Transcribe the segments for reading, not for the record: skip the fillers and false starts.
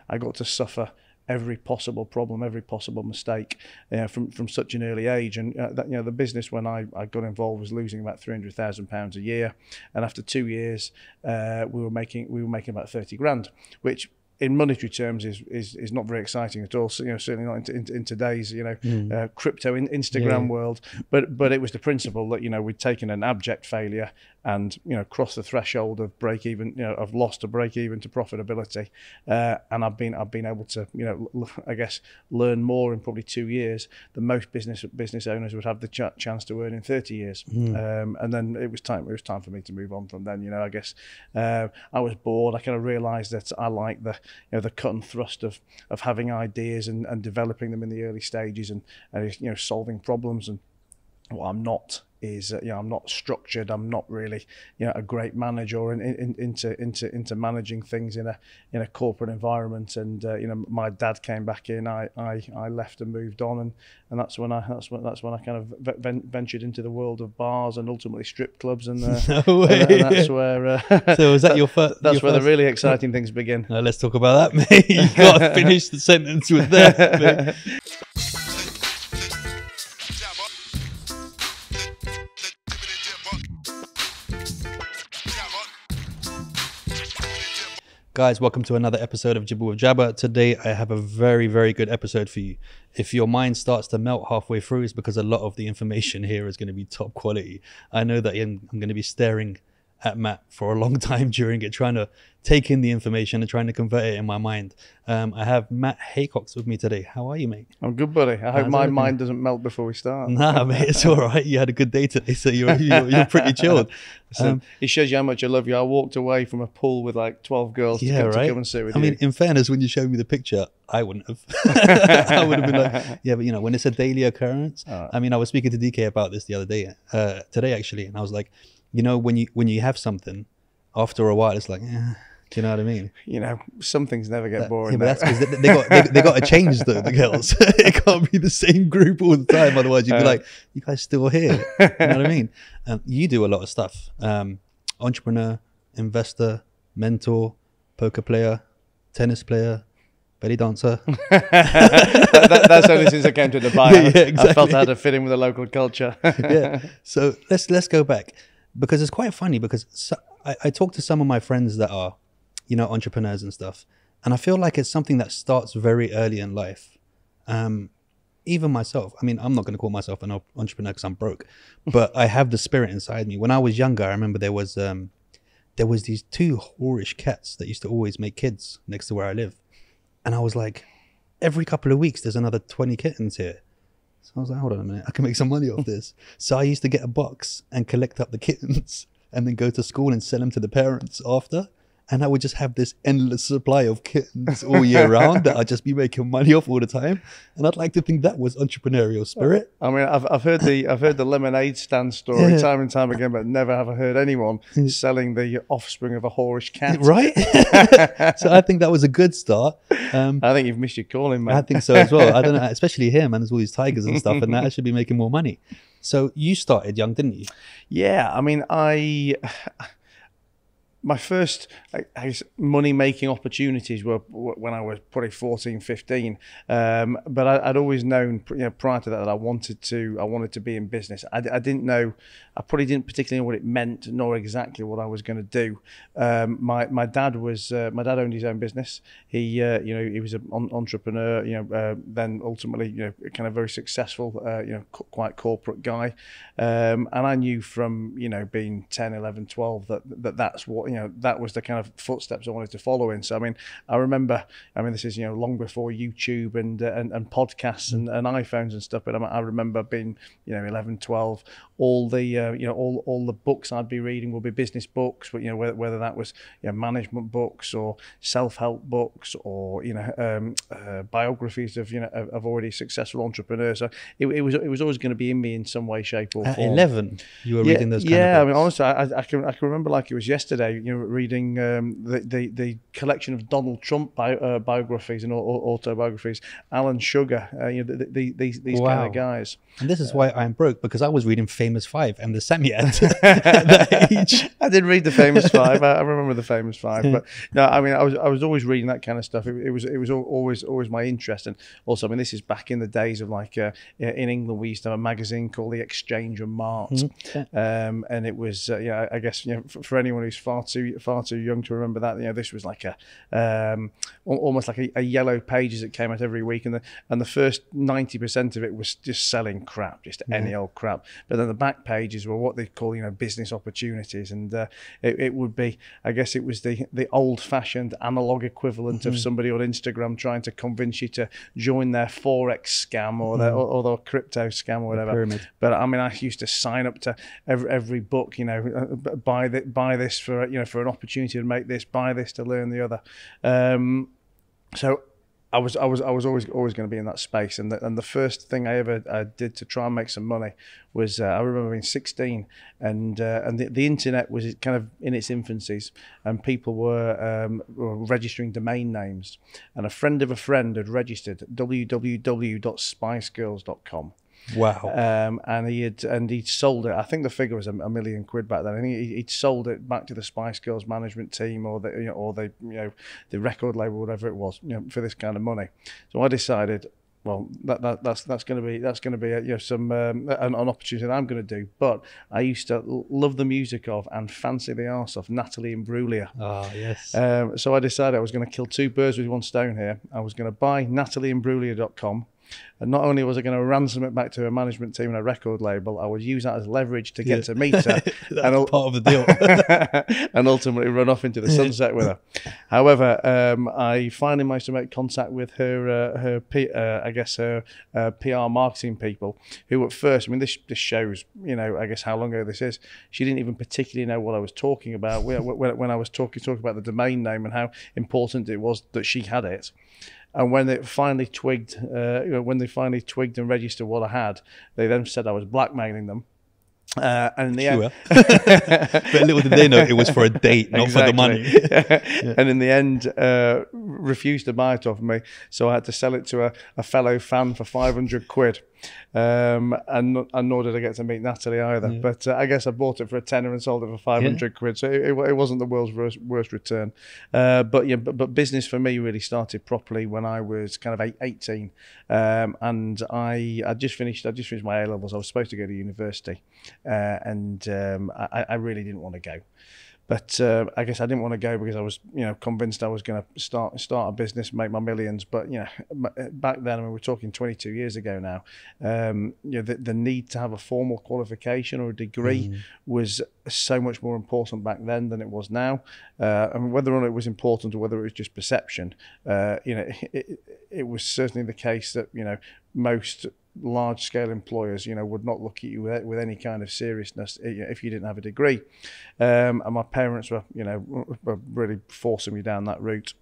I got to suffer every possible problem, every possible mistake from such an early age. And the business when I got involved was losing about £300,000 a year, and after 2 years we were making about 30 grand, which in monetary terms is not very exciting at all. So, certainly not in today's crypto Instagram world. But it was the principle that we'd taken an abject failure and crossed the threshold of break even, of loss to break even to profitability. And I've been able to I guess learn more in probably 2 years than most business owners would have the chance to earn in 30 years. And then it was time for me to move on from then. I guess I was bored. I kind of realized that I like the cut and thrust of having ideas and developing them in the early stages and solving problems. And what I'm not is I'm not structured. I'm not really a great manager or into managing things in a corporate environment. And my dad came back in. I left and moved on, and that's when I kind of ventured into the world of bars and ultimately strip clubs. And, no way. and that's where. So was that your first? That's where the really exciting things begin. Let's talk about that, mate. You got to finish the sentence with that. Guys, welcome to another episode of Jibber with Jabber. Today, I have a very, very good episode for you. If your mind starts to melt halfway through, it's because a lot of the information here is going to be top quality. I know that I'm going to be staring at Matt for a long time during it, trying to take in the information and trying to convert it in my mind. I have Matt Haycox with me today. How are you, mate? I'm good, buddy. I hope my mind doesn't melt before we start. Nah, mate, it's all right. You had a good day today, so you're pretty chilled. It shows you how much I love you. I walked away from a pool with like 12 girls to come and sit with you. I mean, in fairness, when you showed me the picture, I wouldn't have. I would have been like, yeah, but when it's a daily occurrence. I mean, I was speaking to DK about this the other day, today actually, and I was like, when you have something, after a while, it's like, do you know what I mean? Some things never get boring. Yeah, but that's because they got to change the girls. It can't be the same group all the time. Otherwise, you'd be like, you guys still here? You know what I mean? You do a lot of stuff. Entrepreneur, investor, mentor, poker player, tennis player, belly dancer. That's only since I came to Dubai. Yeah, exactly. I felt I had to fit in with the local culture. Yeah. So let's go back, because it's quite funny, because I talk to some of my friends that are entrepreneurs and stuff, and I feel like it's something that starts very early in life. Even myself, I mean, I'm not going to call myself an entrepreneur because I'm broke, but I have the spirit inside me. When I was younger, I remember there was these two whorish cats that used to always make kids next to where I live, and I was like, every couple of weeks there's another 20 kittens here. So I was like, hold on a minute, I can make some money off this. So I used to get a box and collect up the kittens and then go to school and sell them to the parents after. And I would just have this endless supply of kittens all year round that I'd just be making money off all the time. And I'd like to think that was entrepreneurial spirit. I mean, I've heard the lemonade stand story time and time again, but never have I heard anyone selling the offspring of a whorish cat. Right? So I think that was a good start. I think you've missed your calling, mate. I think so as well. I don't know, especially here, man. There's all these tigers and stuff, and that I should be making more money. So you started young, didn't you? Yeah. I mean, my first money-making opportunities were when I was probably 14, 15. But I'd always known, prior to that I wanted to be in business. I didn't know, I probably didn't particularly know what it meant, nor exactly what I was going to do. My dad owned his own business. He was an entrepreneur. Then ultimately, kind of very successful. Quite corporate guy. And I knew from being 10, 11, 12 that's what. That was the kind of footsteps I wanted to follow in. So I mean, I remember. this is long before YouTube and podcasts and iPhones and stuff. But I remember being 11, 12. All the all the books I'd be reading would be business books. But whether that was management books or self-help books or biographies of of already successful entrepreneurs. So it was always going to be in me in some way, shape or form. At 11, you were reading those kind of books. I mean, honestly, I can remember like it was yesterday. Reading the collection of Donald Trump biographies and autobiographies, Alan Sugar, these kind of guys. And this is why I'm broke, because I was reading famous Famous Five and the Semi-Ad at that age. I did read the Famous Five. I remember the Famous Five, but no, I mean, I was always reading that kind of stuff. It was always my interest, and also, I mean, this is back in the days of like in England, we used to have a magazine called The Exchange and Mart, and it was I guess for anyone who's far too young to remember that, this was like a almost like a yellow pages that came out every week, and the first 90% of it was just selling crap, just any old crap. But then the back pages were what they call business opportunities, and it would be, I guess it was the old-fashioned analog equivalent of somebody on Instagram trying to convince you to join their forex scam or their crypto scam or whatever. Pyramid. But I mean, I used to sign up to every book, buy this for for an opportunity to make this, buy this to learn the other. So I was always going to be in that space, and the first thing I ever did to try and make some money was I remember being 16, and the internet was kind of in its infancies, and people were registering domain names, and a friend of a friend had registered www.spicegirls.com. Wow. And he'd sold it. I think the figure was £1 million back then. I think he'd sold it back to the Spice Girls management team or the record label, whatever it was, for this kind of money. So I decided, well, that's going to be some an opportunity that I'm going to do. But I used to love the music of and fancy the arse of Natalie Imbruglia. Oh yes. So I decided I was going to kill two birds with one stone here. I was going to buy NatalieImbruglia.com. And not only was I going to ransom it back to a management team and a record label, I would use that as leverage to get to meet her. That's part of the deal. And ultimately run off into the sunset with her. However, I finally managed to make contact with her PR marketing people, who at first, I mean, this shows, I guess how long ago this is. She didn't even particularly know what I was talking about when I was talking about the domain name and how important it was that she had it. And when they finally twigged, and registered what I had, they then said I was blackmailing them. And in the end, but little did they know it was for a date, not for the money. And in the end, refused to buy it off me, so I had to sell it to a fellow fan for £500. And nor did I get to meet Natalie either. But I guess I bought it for a tenner and sold it for £500. So it wasn't the world's worst return. But business for me really started properly when I was kind of 18, and I just finished my A levels. I was supposed to go to university, and I really didn't want to go. But I guess I didn't want to go because I was, convinced I was going to start a business, make my millions. But back then, I mean, we're talking 22 years ago now. The need to have a formal qualification or a degree was so much more important back then than it was now. I mean, whether or not it was important or whether it was just perception, it was certainly the case that most large-scale employers, would not look at you with any kind of seriousness if you didn't have a degree. And my parents were really forcing me down that route.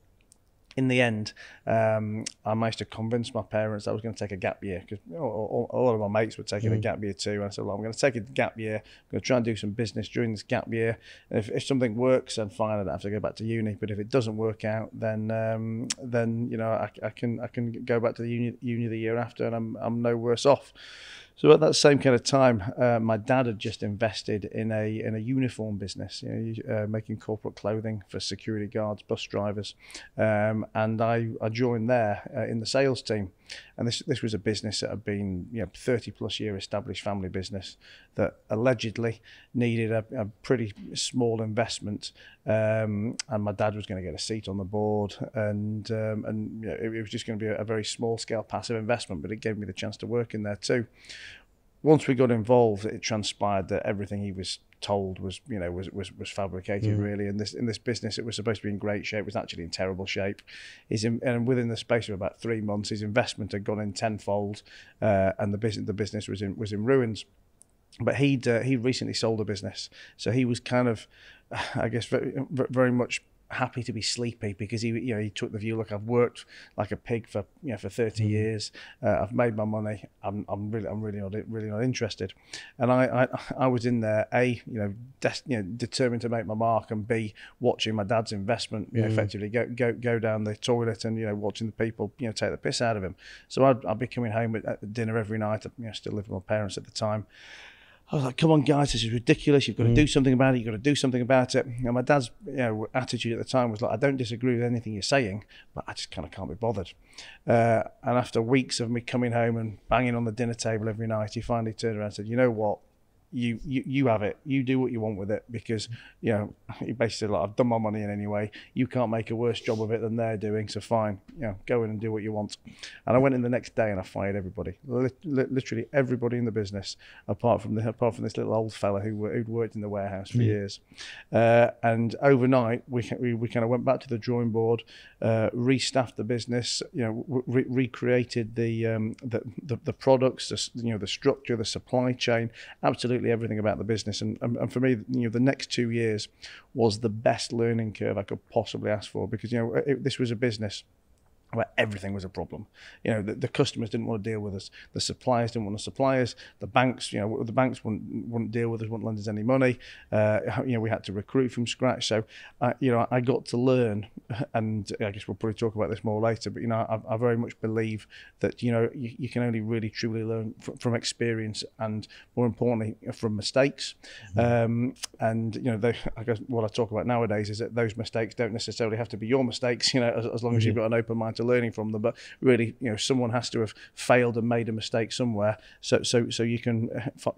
In the end, I managed to convince my parents I was going to take a gap year, because a lot of my mates were taking a gap year too. And I said, well, I'm going to take a gap year. I'm going to try and do some business during this gap year. And if something works, then fine, I don't have to go back to uni. But if it doesn't work out, then I can go back to the uni the year after, and I'm no worse off. So at that same kind of time, my dad had just invested in a uniform business, making corporate clothing for security guards, bus drivers, and I joined there in the sales team. And this was a business that had been 30 plus year established family business that allegedly needed a pretty small investment, and my dad was going to get a seat on the board, and it was just going to be a very small scale passive investment, but it gave me the chance to work in there too. Once we got involved, it transpired that everything he was told was fabricated, really. And in this business, it was supposed to be in great shape. It was actually in terrible shape. And within the space of about 3 months, his investment had gone in tenfold, and the business was in ruins. But he'd recently sold a business, so he was kind of, I guess, very much happy to be sleepy, because he took the view, look, I've worked like a pig for 30 years. I've made my money. I'm really not interested. And I was in there, determined to make my mark, and B, watching my dad's investment effectively go down the toilet, and watching the people take the piss out of him. So I'd be coming home at dinner every night. I still lived with my parents at the time. I was like, come on, guys, this is ridiculous. You've got to do something about it. You've got to do something about it. And my dad's attitude at the time was like, I don't disagree with anything you're saying, but I just kind of can't be bothered. And after weeks of me coming home and banging on the dinner table every night, he finally turned around and said, you know what? You have it. You do what you want with it, because he basically said, like, I've done my money in any way. You can't make a worse job of it than they're doing, so fine. Go in and do what you want. And I went in the next day and I fired everybody, literally everybody in the business, apart from this little old fella who'd worked in the warehouse for years. And overnight, we kind of went back to the drawing board, restaffed the business, recreated the products, the structure, the supply chain, absolutely everything about the business. And for me, the next 2 years was the best learning curve I could possibly ask for, because this was a business where everything was a problem. The customers didn't want to deal with us. The suppliers didn't want to supply us. The banks, the banks wouldn't deal with us, wouldn't lend us any money. We had to recruit from scratch. So, I got to learn, and I guess we'll probably talk about this more later, but, I very much believe that, you can only really truly learn from experience, and more importantly, from mistakes. I guess what I talk about nowadays is that those mistakes don't necessarily have to be your mistakes, as long as you've got an open mind to learning from them. But really, someone has to have failed and made a mistake somewhere, so you can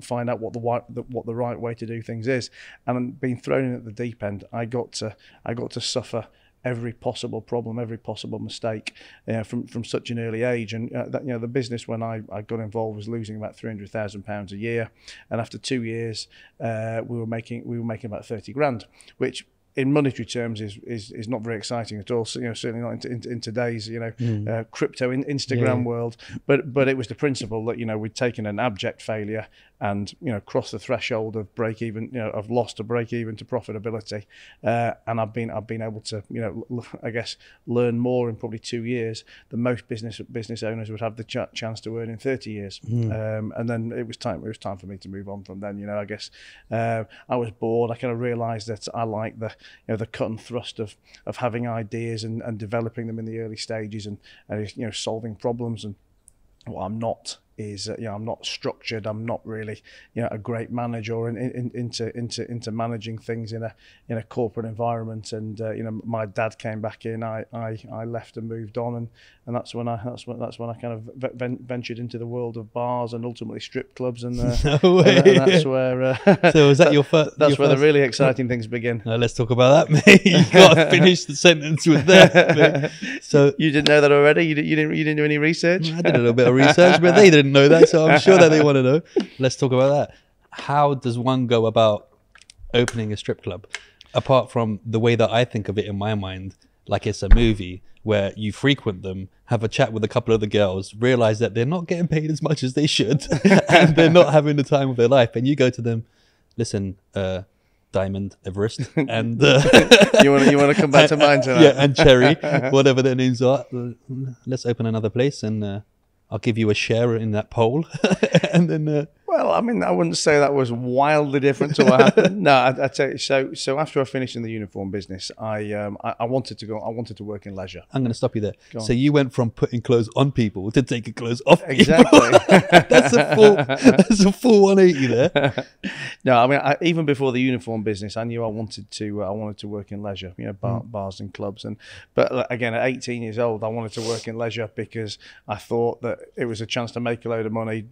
find out what the right way to do things is. And being thrown in at the deep end, I got to suffer every possible problem, every possible mistake from such an early age. And the business when I got involved was losing about £300,000 a year, and after 2 years, we were making about 30 grand, which in monetary terms is not very exciting at all. So, certainly not in today's crypto Instagram world. But it was the principle that we'd taken an abject failure and crossed the threshold of break even, of loss to break even to profitability. And I've been able to I guess learn more in probably 2 years than most business owners would have the chance to earn in 30 years. And then it was time for me to move on from then. I guess I was bored. I kind of realised that I like the cut and thrust of having ideas and developing them in the early stages and solving problems. And what I'm not is I'm not structured. I'm not really a great manager or into managing things in a corporate environment. And my dad came back in. I left and moved on, and that's when I kind of ventured into the world of bars and ultimately strip clubs. And, no way. And that's where so was that your first? That's where the really exciting things begin. Let's talk about that, mate. You got to finish the sentence with that, mate. So you didn't know that already? You didn't do any research? I did a little bit of research, but they didn't know that, so I'm sure that they want to know. Let's talk about that. How does one go about opening a strip club? Apart from the way that I think of it in my mind, like it's a movie where you frequent them, have a chat with a couple of the girls, realize that they're not getting paid as much as they should, and they're not having the time of their life, and you go to them, listen, Diamond, Everest, and you want to come back to mine tonight? Yeah, and Cherry, whatever their names are. Let's open another place, and I'll give you a share in that poll. And then well, I mean, I wouldn't say that was wildly different to what happened. No, I tell you. So after I finished in the uniform business, I wanted to work in leisure. I'm going to stop you there. So you went from putting clothes on people to taking clothes off people. Exactly. That's a full 180 there. No, I mean, even before the uniform business, I knew I wanted to work in leisure. Bars and clubs. But again, at 18 years old, I wanted to work in leisure because I thought that it was a chance to make a load of money,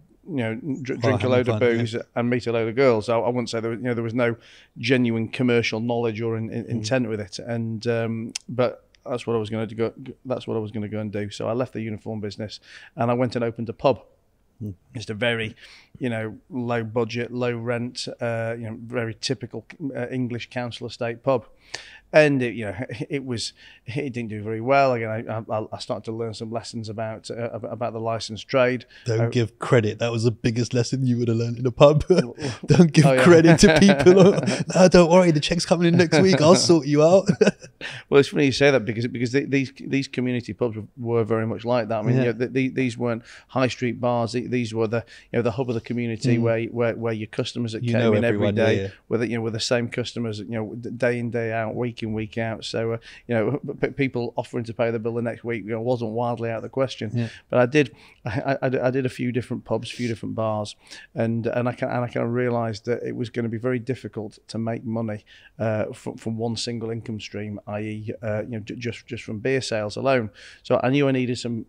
drink a load of booze, and meet a load of girls. I wouldn't say there was no genuine commercial knowledge or intent with it. And but that's what I was going to go. That's what I was going to go and do. So I left the uniform business and I went and opened a pub. Just a very, low budget, low rent, very typical English council estate pub. And it didn't do very well. Again, I started to learn some lessons about the licensed trade. Don't give credit. That was the biggest lesson you would have learned in a pub. Don't give credit to people. No, don't worry. The check's coming in next week. I'll sort you out. Well, it's funny you say that because these community pubs were very much like that. I mean, these weren't high street bars. These were the hub of the community where your customers that came in every day were the same customers, day in day out, week week in, week out. So you know, people offering to pay the bill the next week, you know, wasn't wildly out of the question. Yeah. But I did a few different pubs, a few different bars, and I kind of realised that it was going to be very difficult to make money from one single income stream, i.e., you know, just from beer sales alone. So I knew I needed some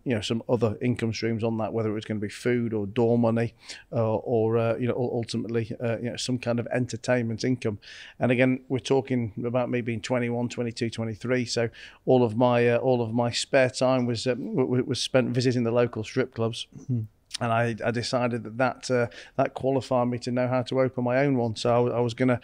other income streams on that, whether it was going to be food or door money, or you know, ultimately you know, some kind of entertainment income. And again, we're talking about me being 21, 22, 23. So all of my spare time was spent visiting the local strip clubs. Mm-hmm. And I decided that qualified me to know how to open my own one. So I was gonna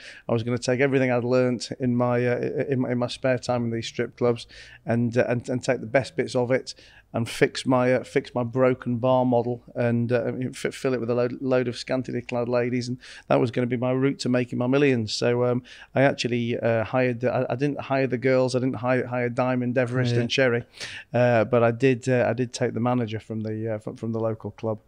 take everything I'd learnt in my spare time in these strip clubs, and take the best bits of it, and fix my broken bar model, and fill it with a load of scantily clad ladies, and that was going to be my route to making my millions. So I actually hired. I didn't hire the girls. I didn't hire Diamond, Everest, and Cherry, but I did take the manager from the local club.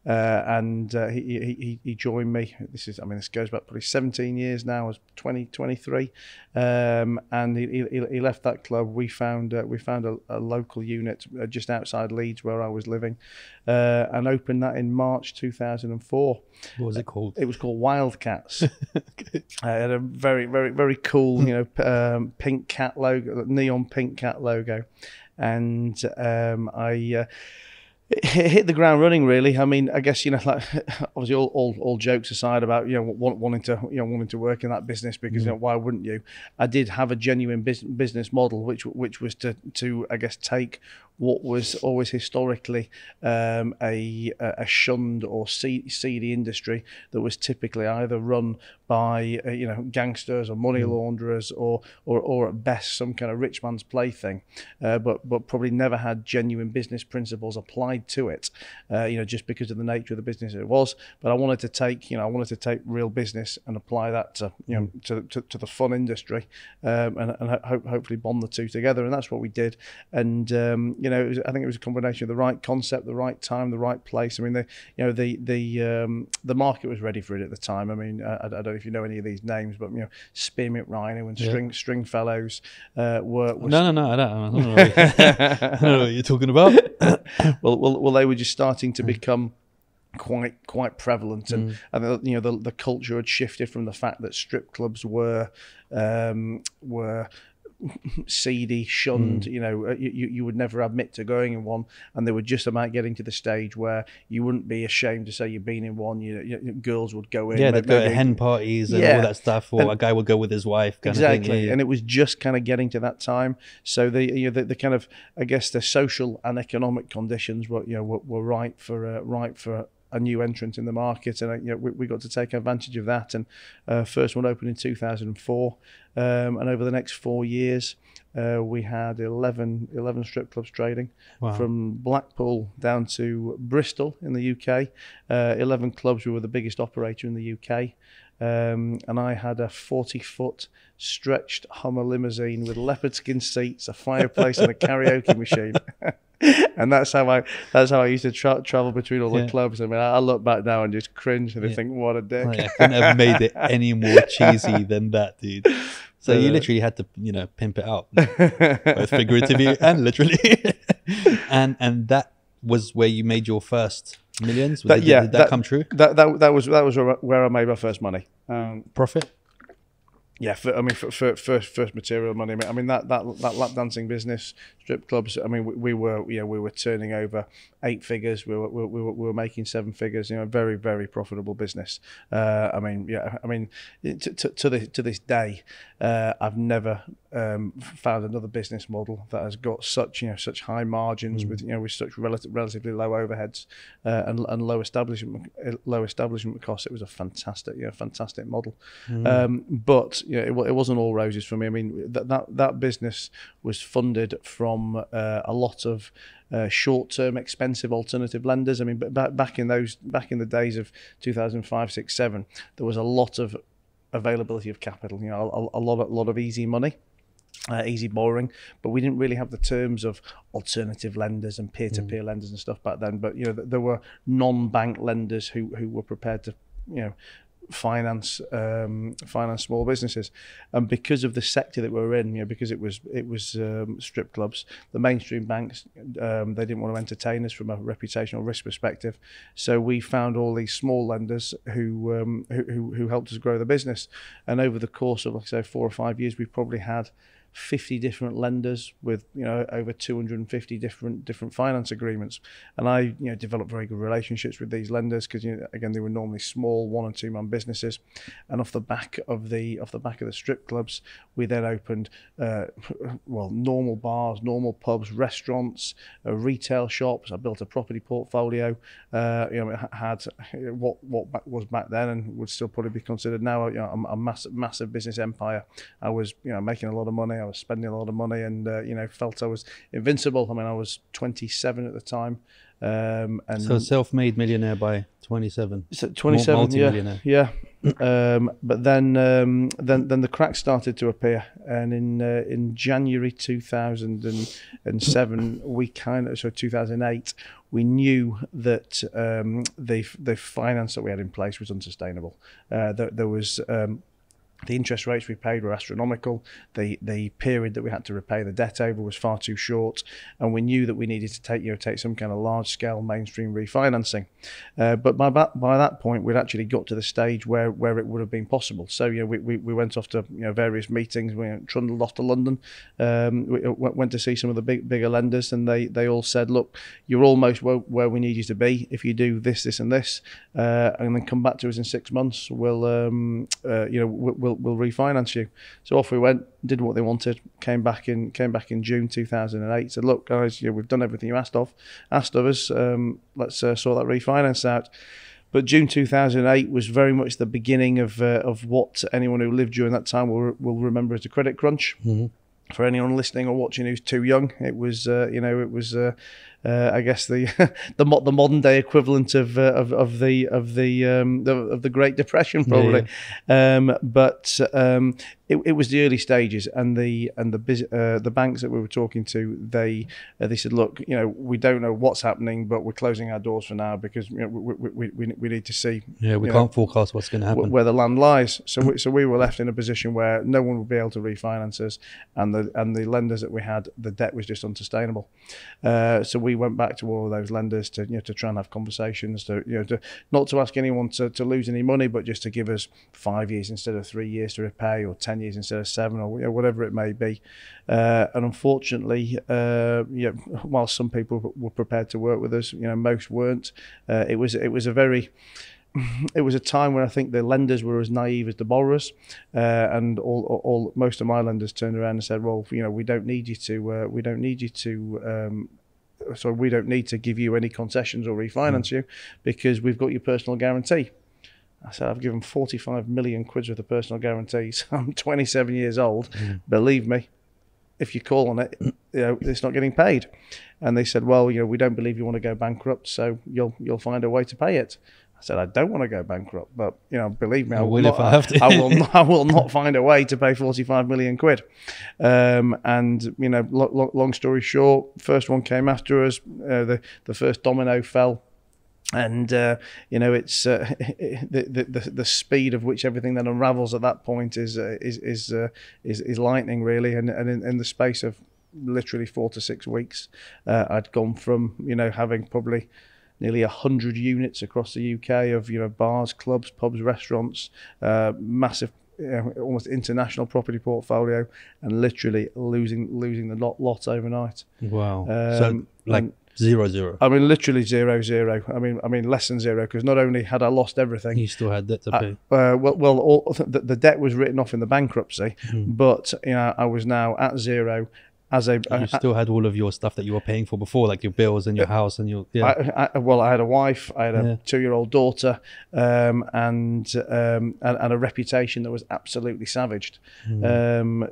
And he joined me. This goes back probably 17 years now. I was 23, and he left that club. We found a local unit just outside Leeds where I was living, and opened that in March 2004. What was it called? It was called Wildcats. Okay. It had a very, very, very cool, you know, pink cat logo, neon pink cat logo, and I. It hit the ground running, really. I mean, I guess, you know, like, obviously all jokes aside about, you know, wanting to work in that business, because you know, why wouldn't you? I did have a genuine business model, which was to I guess take what was always historically a shunned or seedy industry that was typically either run by you know, gangsters or money launderers, or at best some kind of rich man's plaything, but probably never had genuine business principles applied to it, you know, just because of the nature of the business it was. But I wanted to take real business and apply that to, you know, to the fun industry, and hopefully bond the two together, and that's what we did. And you know, I think it was a combination of the right concept, the right time, the right place. I mean, the market was ready for it at the time. I mean, I don't know if you know any of these names, but you know, Spearmint Rhino and Stringfellows were. No, I don't know. I don't know what you're talking about. well, they were just starting to become quite prevalent, and you know, the culture had shifted from the fact that strip clubs were seedy, shunned. You know, you would never admit to going in one, and they were just about getting to the stage where you wouldn't be ashamed to say you've been in one. Girls would go in. Yeah, they'd go to hen parties and all that stuff, or a guy would go with his wife. Exactly, and it was just kind of getting to that time. So the kind of, I guess, the social and economic conditions were right for a new entrant in the market, and you know, we got to take advantage of that. And first one opened in 2004, and over the next 4 years we had 11 strip clubs trading. Wow. From Blackpool down to Bristol in the UK. 11 clubs. We were the biggest operator in the UK. And I had a 40-foot stretched Hummer limousine with leopard skin seats, a fireplace, and a karaoke machine. And that's how I used to travel between all the clubs. I mean, I look back now and just cringe and think, what a dick. I couldn't have made it any more cheesy than that, dude. So you literally had to, you know, pimp it out, both figuratively and literally. and that was where you made your first millions. Did that come true? That was where I made my first money. Profit. Yeah, first material money. I mean that lap dancing business, strip clubs. I mean we were turning over 8 figures. We were making 7 figures. You know, very, very profitable business. I mean to this day, I've never found another business model that has got such high margins with such relatively low overheads and low establishment costs. It was a fantastic model. But it wasn't all roses for me. I mean, that business was funded from a lot of short-term, expensive alternative lenders. I mean, back in the days of 2005, 6, 7, there was a lot of availability of capital. You know, a lot of easy money. Easy borrowing, but we didn't really have the terms of alternative lenders and peer-to-peer lenders and stuff back then. But there were non-bank lenders who were prepared to finance small businesses, and because of the sector that we were in, because it was strip clubs, the mainstream banks, they didn't want to entertain us from a reputational risk perspective, so we found all these small lenders who helped us grow the business, and over the course of, like I say, 4 or 5 years, we've probably had 50 different lenders with over 250 different finance agreements, and I developed very good relationships with these lenders because again, they were normally small 1 and 2 man businesses, and off the back of the strip clubs, we then opened normal bars, normal pubs, restaurants, retail shops. I built a property portfolio. It had what was back then and would still probably be considered now a massive business empire. I was making a lot of money. I was spending a lot of money, and felt I was invincible. I mean, I was 27 at the time, and so self-made millionaire by 27. So 27, multi-millionaire. yeah. But then the cracks started to appear, and in January 2007, 2008, we knew that the finance that we had in place was unsustainable. There was the interest rates we paid were astronomical. The period that we had to repay the debt over was far too short, and we knew that we needed to take some kind of large-scale mainstream refinancing. But by that point, we'd actually got to the stage where it would have been possible. So we went off to various meetings. We trundled off to London. We went to see some of the bigger lenders, and they all said, "Look, you're almost where we need you to be. If you do this, this, and this, and then come back to us in 6 months, we'll refinance you." So off we went, did what they wanted, came back in June 2008, said, "Look guys, we've done everything you asked of us, let's sort that refinance out." But June 2008 was very much the beginning of what anyone who lived during that time will remember as a credit crunch. Mm-hmm. For anyone listening or watching who's too young, it was I guess the modern day equivalent of the Great Depression, probably. Yeah. But it was the early stages, and the banks that we were talking to, they said, "Look, we don't know what's happening, but we're closing our doors for now because we need to see. Yeah, we can't forecast what's going to happen, where the land lies." So we were left in a position where no one would be able to refinance us, and the lenders that we had, the debt was just unsustainable. So we went back to all of those lenders to try and have conversations, to not to ask anyone to lose any money, but just to give us 5 years instead of 3 years to repay, or 10 years instead of 7, or whatever it may be. And unfortunately, while some people were prepared to work with us, most weren't. It was a time when I think the lenders were as naive as the borrowers, and most of my lenders turned around and said, "Well, we don't need you to we don't need to give you any concessions or refinance you because we've got your personal guarantee." I said, "I've given 45 million quid worth of personal guarantees. I'm 27 years old. Believe me, if you call on it, it's not getting paid." And they said, "Well, we don't believe you want to go bankrupt, so you'll find a way to pay it." I said, "I don't want to go bankrupt, but believe me, I will not, I will not find a way to pay 45 million quid." And long story short, first one came after us. The first domino fell. And it's the speed of which everything then unravels at that point is lightning, really. And in the space of literally 4 to 6 weeks, I'd gone from having probably nearly 100 units across the UK of bars, clubs, pubs, restaurants, massive, almost international property portfolio, and literally losing the lot overnight. Wow! So zero. I mean, literally 0. I mean less than zero, because not only had I lost everything, you still had debt to pay. The debt was written off in the bankruptcy, but I was now at zero. You still had all of your stuff that you were paying for before, like your bills and your house and your. Yeah. I had a wife, I had a 2-year-old daughter, and a reputation that was absolutely savaged. So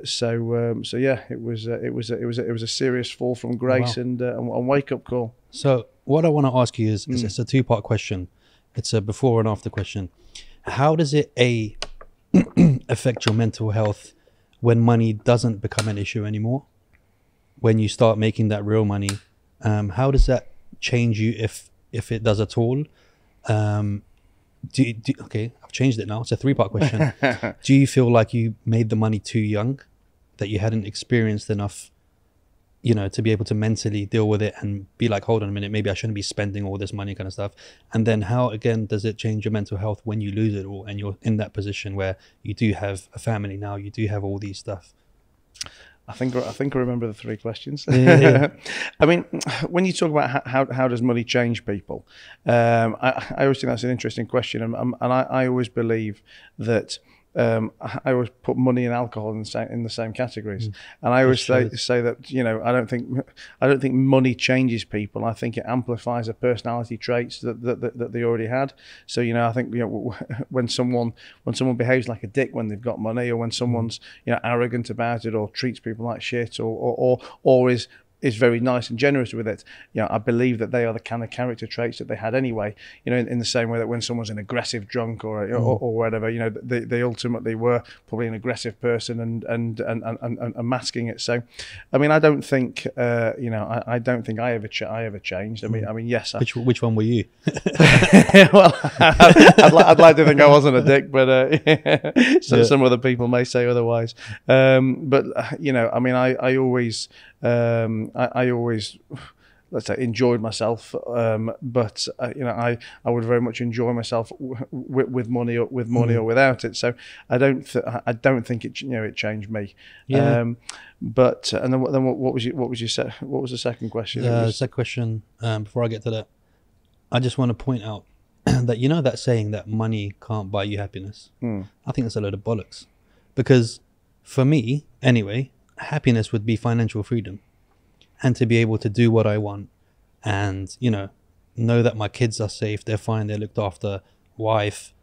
yeah, it was a serious fall from grace. Wow. and wake up call. So what I want to ask you is, it's a 2-part question. It's a before and after question. How does it affect your mental health when money doesn't become an issue anymore? When you start making that real money, how does that change you, if it does at all? Okay, I've changed it now. It's a 3-part question. Do you feel like you made the money too young, that you hadn't experienced enough, to be able to mentally deal with it and be like, hold on a minute, maybe I shouldn't be spending all this money, kind of stuff? And then how, again, does it change your mental health when you lose it all and you're in that position where you do have a family now, you do have all these stuff? I think I remember the 3 questions. Yeah. I mean, when you talk about how does money change people, I always think that's an interesting question, and I always believe that I always put money and alcohol in the same categories, and I always say that I don't think money changes people. I think it amplifies the personality traits that they already had. So I think when someone behaves like a dick when they've got money, or when someone's arrogant about it, or treats people like shit, or is very nice and generous with it, I believe that they are the kind of character traits that they had anyway. In the same way that when someone's an aggressive drunk or whatever, they ultimately were probably an aggressive person and masking it. So, I mean, I don't think I don't think I ever changed. I mean, yes. Which one were you? Well, I'd like to think I wasn't a dick, but some other people may say otherwise. But I mean, I always. I always, let's say, enjoyed myself, but I would very much enjoy myself with money or without it. So I don't think it it changed me. Yeah. But and then what was the second question? Second question. Before I get to that, I just want to point out that that saying that money can't buy you happiness. I think that's a load of bollocks, because for me anyway, happiness would be financial freedom, and to be able to do what I want, and know that my kids are safe, they're fine, they're looked after, wife,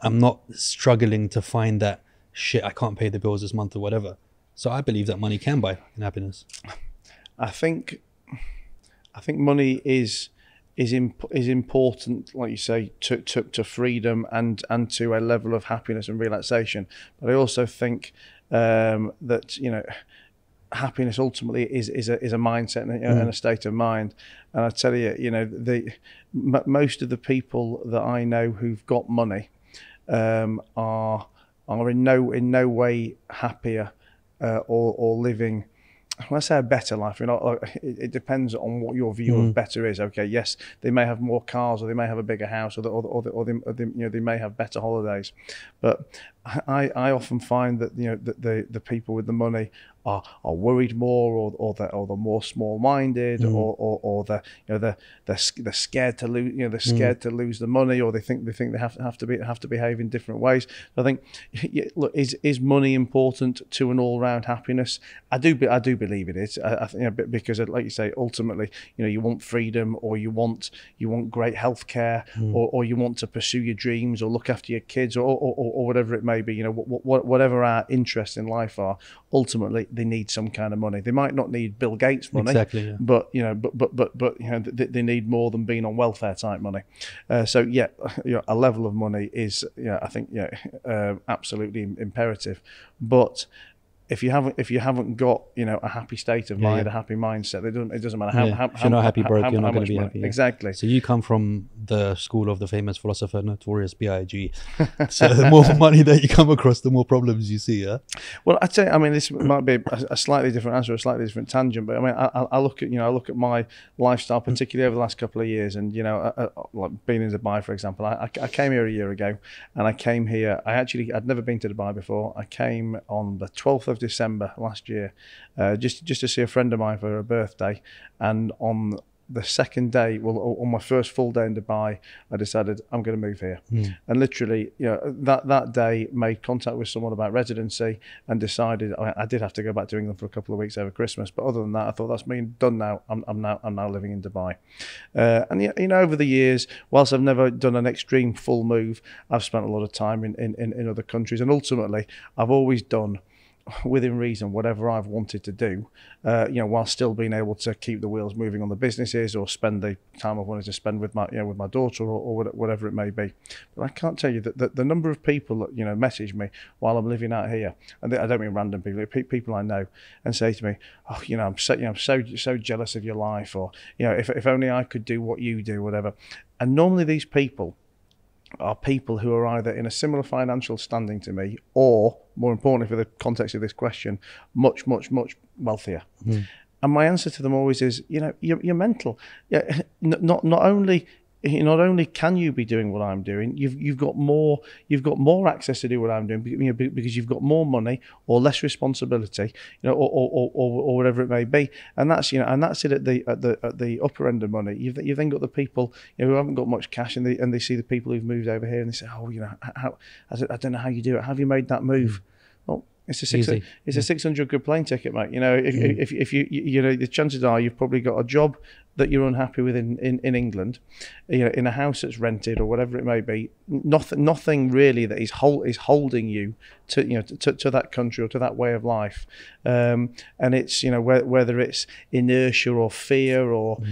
I'm not struggling to find that shit, I can't pay the bills this month or whatever. So I believe that money can buy happiness. I think money is important, like you say, to freedom and to a level of happiness and relaxation. But I also think that happiness ultimately is a mindset and a state of mind. And I tell you, most of the people that I know who've got money are in no way happier or living, let's say, a better life. It depends on what your view of better is. Okay, yes, they may have more cars, or they may have a bigger house, or they may have better holidays, but I often find that the people with the money are worried more, or they're more small-minded, or they're scared to lose to lose the money, or they think they have to behave in different ways. I think, look, is money important to an all-round happiness? I do believe it is. I think, because like you say, ultimately, you want freedom, or you want great healthcare, or you want to pursue your dreams, or look after your kids, or whatever it may be. Whatever our interests in life are, ultimately they need some kind of money. They might not need Bill Gates money, exactly, yeah. but they need more than being on welfare type money. So a level of money is I think absolutely imperative. But if you haven't got a happy state of mind, a happy mindset, it doesn't matter how if you're not happy broke, you're not going to be happy. Exactly. So you come from the school of the famous philosopher Notorious B.I.G. So the more money that you come across, the more problems you see. Yeah. Well, I'd say, I mean, this might be a slightly different answer, a slightly different tangent, but I mean, I look at my lifestyle, particularly over the last couple of years, and like being in Dubai, for example. I came here a year ago, and I came here. I'd never been to Dubai before. I came on the 12th of December last year, just to see a friend of mine for her birthday. And on the second day, on my first full day in Dubai, I decided I'm going to move here. And literally, that day made contact with someone about residency, and decided I did have to go back to England for a couple of weeks over Christmas. But other than that, I thought that's me done now. I'm now living in Dubai. And over the years, whilst I've never done an extreme full move, I've spent a lot of time in other countries, and ultimately, I've always done, within reason, whatever I've wanted to do, while still being able to keep the wheels moving on the businesses, or spend the time I've wanted to spend with my daughter, or whatever it may be. But I can't tell you that the number of people that message me while I'm living out here, and I don't mean random people, people I know, and say to me, "Oh, I'm so jealous of your life," or if only I could do what you do, whatever. And normally these people are people who are either in a similar financial standing to me, or more importantly for the context of this question, much, much, much wealthier. And my answer to them always is, you're mental. Yeah, not only can you be doing what I'm doing, you've got more access to do what I'm doing, because you've got more money or less responsibility, or whatever it may be, and that's it at the upper end of money. You've then got the people who haven't got much cash, and they see the people who've moved over here, and they say, I don't know how you do it. How have you made that move? Well, it's a 600 quid plane ticket, mate. If you the chances are you've probably got a job that you're unhappy with in England, in a house that's rented or whatever it may be. Nothing really that is holding you to that country or to that way of life. And it's whether it's inertia or fear or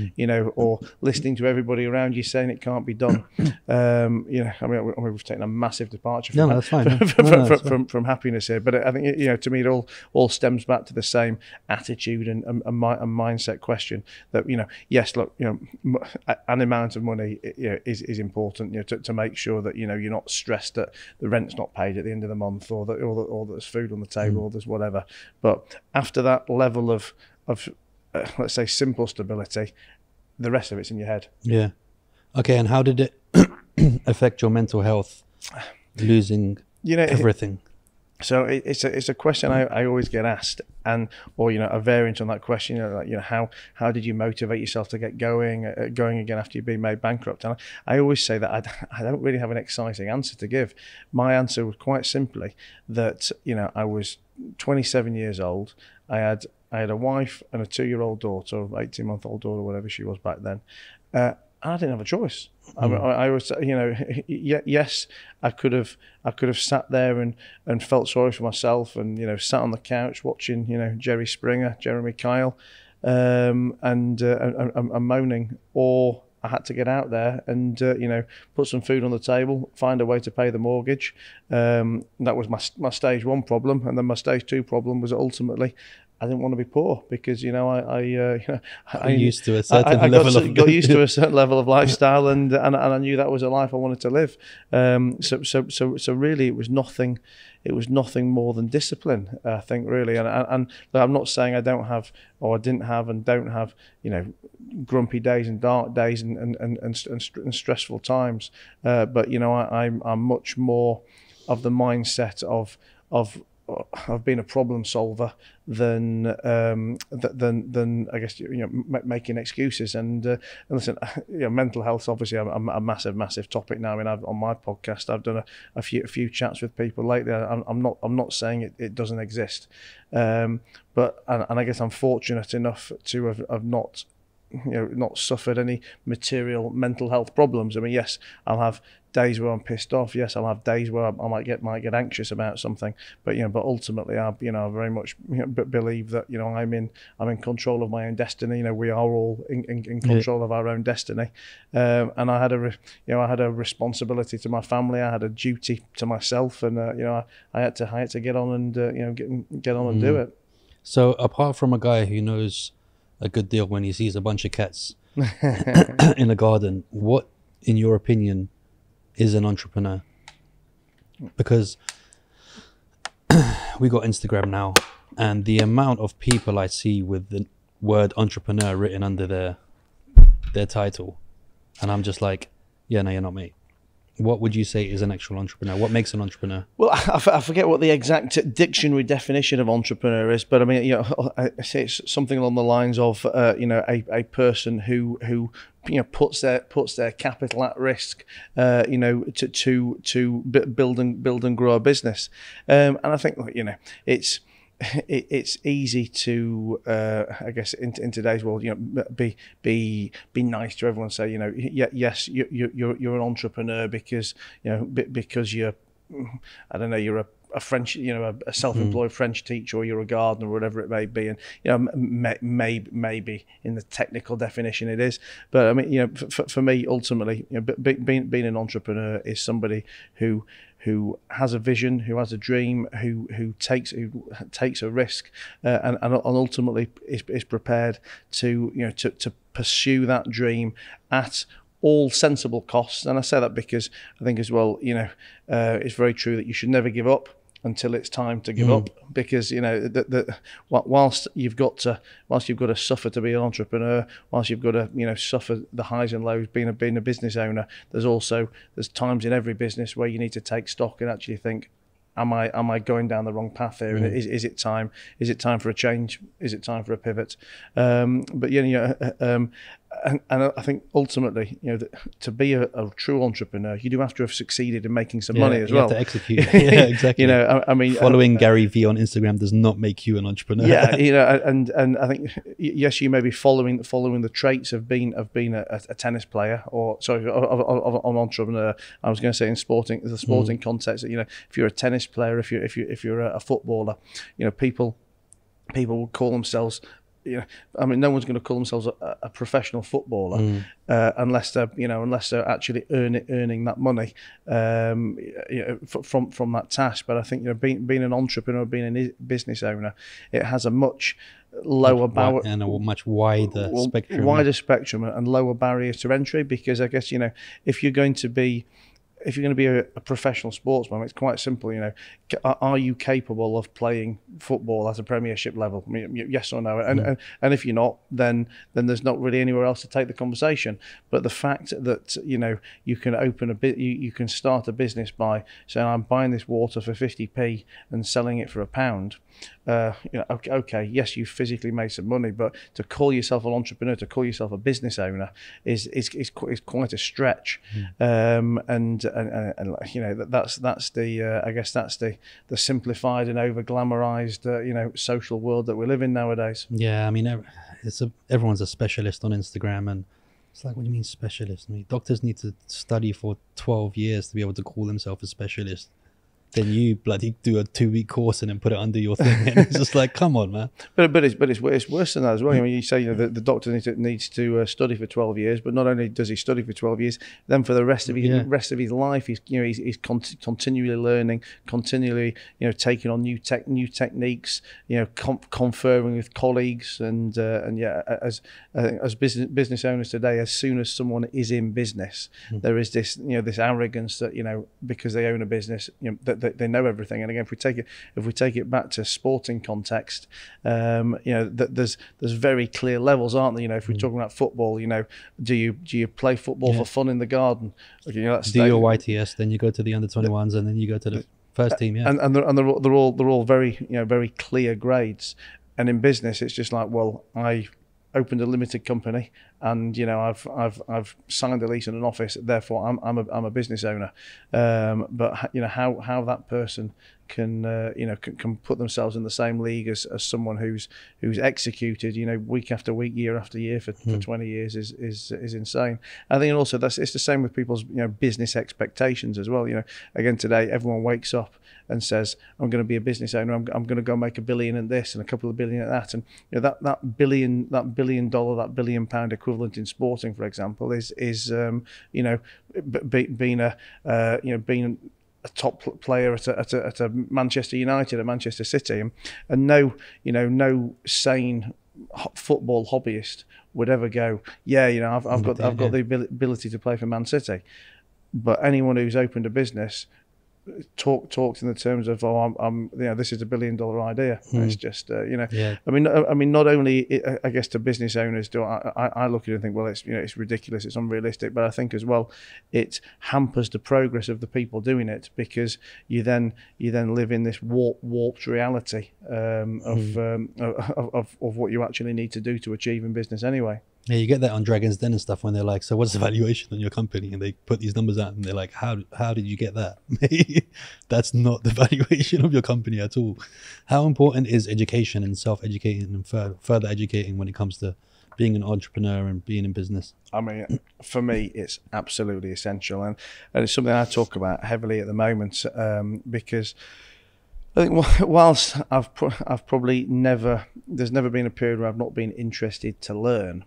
or listening to everybody around you saying it can't be done. We've taken a massive departure from happiness here, but I think to me it all stems back to the same attitude and mindset question that yes, look, an amount of money is important, to make sure that you're not stressed that the rent's not paid at the end of the month, or that there's food on the table, or there's whatever. But after that level of let's say simple stability, the rest of it's in your head. Yeah. Okay. And how did it affect your mental health, losing everything? So it's a question I always get asked, or a variant on that question. How did you motivate yourself to get going again after you've been made bankrupt? And I always say that I don't really have an exciting answer to give. My answer was quite simply that I was 27 years old. I had a wife and a 2-year-old daughter, or 18-month-old daughter, whatever she was back then. And I didn't have a choice. I was, yes, I could have sat there and felt sorry for myself, and sat on the couch watching Jerry Springer, Jeremy Kyle, and moaning, or I had to get out there and put some food on the table, find a way to pay the mortgage. That was my stage 1 problem, and then my stage 2 problem was that ultimately I didn't want to be poor, because I used to a certain got used to a certain level of lifestyle, and I knew that was a life I wanted to live. So really, it was nothing. It was nothing more than discipline, I think, really. And I'm not saying I don't have, or I didn't have, and don't have, grumpy days and dark days and stressful times. But I'm much more of the mindset of being a problem solver than I guess making excuses. And listen, mental health obviously a massive topic now. I mean, on my podcast I've done a few chats with people lately. I'm not saying it doesn't exist, but I guess I'm fortunate enough to have not suffered any material mental health problems. I mean, yes, I'll have days where I'm pissed off. Yes, I'll have days where I might get anxious about something. But but ultimately, I very much believe that I'm in control of my own destiny. We are all in control of our own destiny. And I had a responsibility to my family. I had a duty to myself, and I had to get on and get on and do it. So apart from a guy who knows a good deal when he sees a bunch of cats in a garden, what, in your opinion, is an entrepreneur? Because we got Instagram now, and the amount of people I see with the word entrepreneur written under their title, and I'm just like, yeah, no, you're not me. What would you say is an actual entrepreneur? What makes an entrepreneur? Well, I forget what the exact dictionary definition of entrepreneur is, but I mean, I say it's something along the lines of, a person who puts their capital at risk, to build and grow a business. And I think, it's easy to, I guess, in today's world, be nice to everyone. Say, yes, you're an entrepreneur because you're, I don't know, you're a French, a self-employed French teacher, or you're a gardener, or whatever it may be. And maybe in the technical definition it is, but I mean, for me, ultimately, being an entrepreneur is somebody who has a vision, who has a dream, who takes a risk, and ultimately is prepared to pursue that dream at all sensible costs. And I say that because I think as well, it's very true that you should never give up until it's time to give up, because whilst you've got to suffer to be an entrepreneur, whilst you've got to suffer the highs and lows being a business owner, there's times in every business where you need to take stock and actually think, am I going down the wrong path here? And is it time for a change? Is it time for a pivot? And I think ultimately, to be a true entrepreneur, you do have to have succeeded in making some money as well. You have to execute. Yeah, exactly. I mean, following Gary V on Instagram does not make you an entrepreneur. Yeah, and I think yes, you may be following the traits of being a tennis player, or sorry, of an entrepreneur. I was going to say in the sporting context that if you're a tennis player, if you're a footballer, people will call themselves. No one's going to call themselves a professional footballer unless they're actually earning that money from that task. But I think being an entrepreneur, being a business owner, it has a much lower barrier and a much wider spectrum and lower barriers to entry, because I guess if you're going to be a professional sportsman, it's quite simple. Are you capable of playing football at a Premiership level? I mean, yes or no? And if you're not, then there's not really anywhere else to take the conversation. But the fact that you can you can start a business by saying, I'm buying this water for 50p and selling it for £1. Okay, yes, you physically made some money, but to call yourself an entrepreneur, to call yourself a business owner is quite a stretch. And that's the simplified and over glamorized social world that we live in nowadays. Yeah, I mean, everyone's a specialist on Instagram, and it's like, what do you mean specialist? I mean, doctors need to study for 12 years to be able to call themselves a specialist. Then you bloody do a 2-week course and then put it under your thing. And it's just like, come on, man. But it's worse than that as well. I mean, you say the doctor needs to study for 12 years, but not only does he study for 12 years, then for the rest of his life, he's continually learning, continually taking on new techniques, conferring with colleagues, and as business owners today, as soon as someone is in business, there is this this arrogance that because they own a business, that they know everything. And again, if we take it back to sporting context, that there's very clear levels, aren't there? If we're talking about football, do you play football for fun in the garden? Do your YTS, then you go to the under-21s, and then you go to the first team. Yeah, and they're all very very clear grades. And in business, it's just like, well, I opened a limited company, and I've signed a lease in an office, therefore I'm a business owner. But how that person can put themselves in the same league as someone who's executed week after week, year after year for 20 years is insane. I think also it's the same with people's business expectations as well. Again, today everyone wakes up and says, I'm going to be a business owner, I'm going to go make $1 billion in this and a couple of billion at that, and that $1 billion, that £1 billion equivalent in sporting, for example, is being a top player at a Manchester United, a Manchester City, and no sane football hobbyist would ever go, I've got the ability to play for Man City. But anyone who's opened a business talks in the terms of, this is $1 billion idea. It's just I mean not only I guess to business owners do I look at it and think, well, it's ridiculous, it's unrealistic, but I think as well it hampers the progress of the people doing it, because you then live in this warped reality of what you actually need to do to achieve in business anyway. Yeah, you get that on Dragon's Den and stuff when they're like, so what's the valuation on your company? And they put these numbers out and they're like, how did you get that? That's not the valuation of your company at all. How important is education and self-educating and further educating when it comes to being an entrepreneur and being in business? I mean, for me, it's absolutely essential. And it's something I talk about heavily at the moment, because I think whilst I've probably there's never been a period where I've not been interested to learn.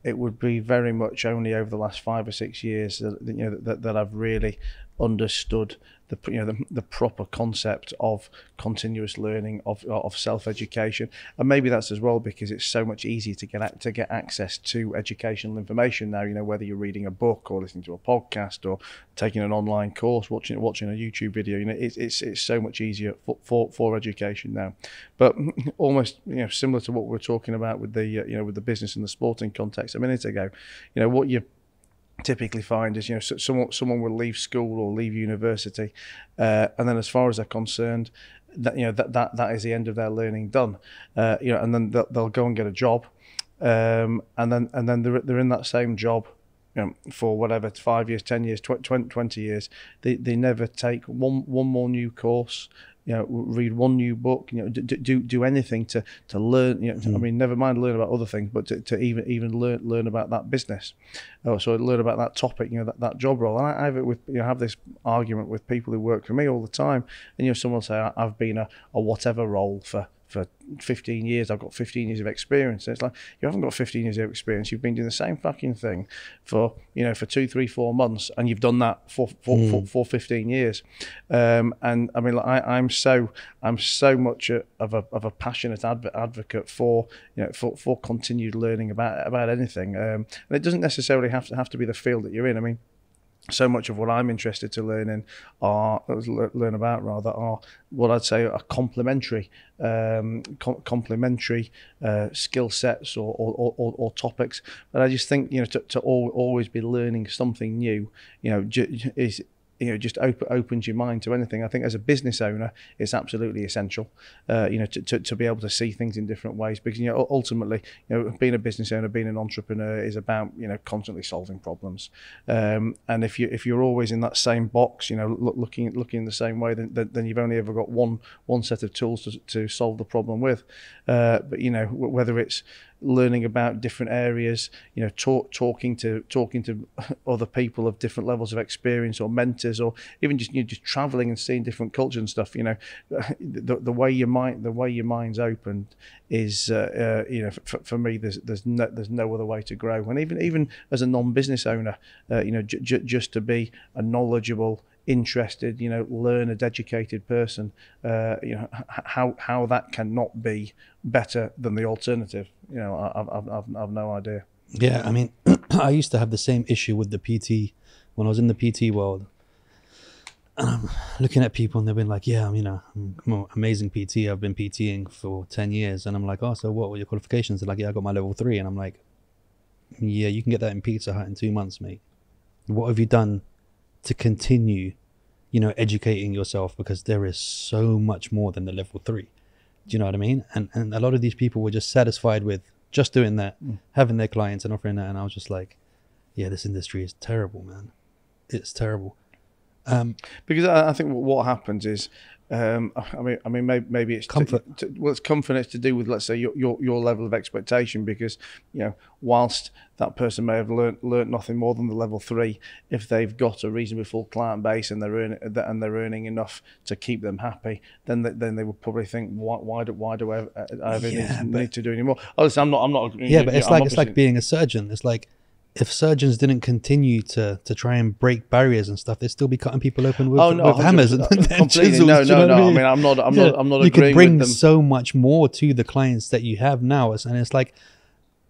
It would be very much only over the last 5 or 6 years that I've really understood the proper concept of continuous learning, of self-education. And maybe that's as well because it's so much easier to get access to educational information now, whether you're reading a book or listening to a podcast or taking an online course, watching a YouTube video, it's so much easier for education now. But almost similar to what we were talking about with the with the business and the sporting context a minute ago, what you typically find is someone will leave school or leave university, and then as far as they're concerned, that is the end of their learning done, and then they'll go and get a job, and then they're in that same job for whatever, 5 years, 10 years, 20 years. They never take one more new course, read one new book, do anything to learn, I mean, never mind learn about other things, but to even learn about that business, or so learn about that topic, that job role. And I have it with, have this argument with people who work for me all the time, and someone will say, I've been a whatever role for 15 years, I've got 15 years of experience. And it's like, you haven't got 15 years of experience. You've been doing the same fucking thing for 2, 3, 4 months, and you've done that for 15 years. And I mean, I'm so much of a passionate advocate for for continued learning about anything. And it doesn't necessarily have to be the field that you're in. I mean, so much of what I'm interested to learn about are what I'd say are complementary skill sets or topics. But I just think to always be learning something new, is just opens your mind to anything. I think as a business owner, it's absolutely essential, to be able to see things in different ways, because ultimately, being a business owner, being an entrepreneur is about constantly solving problems. And if you're always in that same box, looking the same way, then you've only ever got one set of tools to solve the problem with. But whether it's learning about different areas, talking to other people of different levels of experience, or mentors, or even just traveling and seeing different cultures and stuff. The way your mind's opened is for me, there's no other way to grow. And even as a non-business owner, just to be a knowledgeable, interested, learned, educated person, how that cannot be better than the alternative. I've no idea. Yeah, I mean, I used to have the same issue with the PT when I was in the PT world. And I'm looking at people and they've been like, yeah, I'm an amazing PT. I've been PTing for 10 years. And I'm like, oh, so what were your qualifications? They're like, yeah, I got my level 3. And I'm like, yeah, you can get that in Pizza Hut in 2 months, mate. What have you done to continue, educating yourself? Because there is so much more than the level 3. Do you know what I mean? And a lot of these people were just satisfied with just doing that, having their clients and offering that. And I was just like, yeah, this industry is terrible, man. It's terrible. Because I think what happens is, maybe it's comfort. It's comfort. It's to do with, let's say, your level of expectation. Because whilst that person may have learnt nothing more than the level 3, if they've got a reasonably full client base and they're earning enough to keep them happy, then they would probably think, why do I need to do any more? Obviously, I'm not. Yeah, but it's like being a surgeon. It's like, if surgeons didn't continue to try and break barriers and stuff, they'd still be cutting people open with hammers and chisels. No. I mean, I'm not you agreeing could bring with them. so much more to the clients that you have now, and it's like,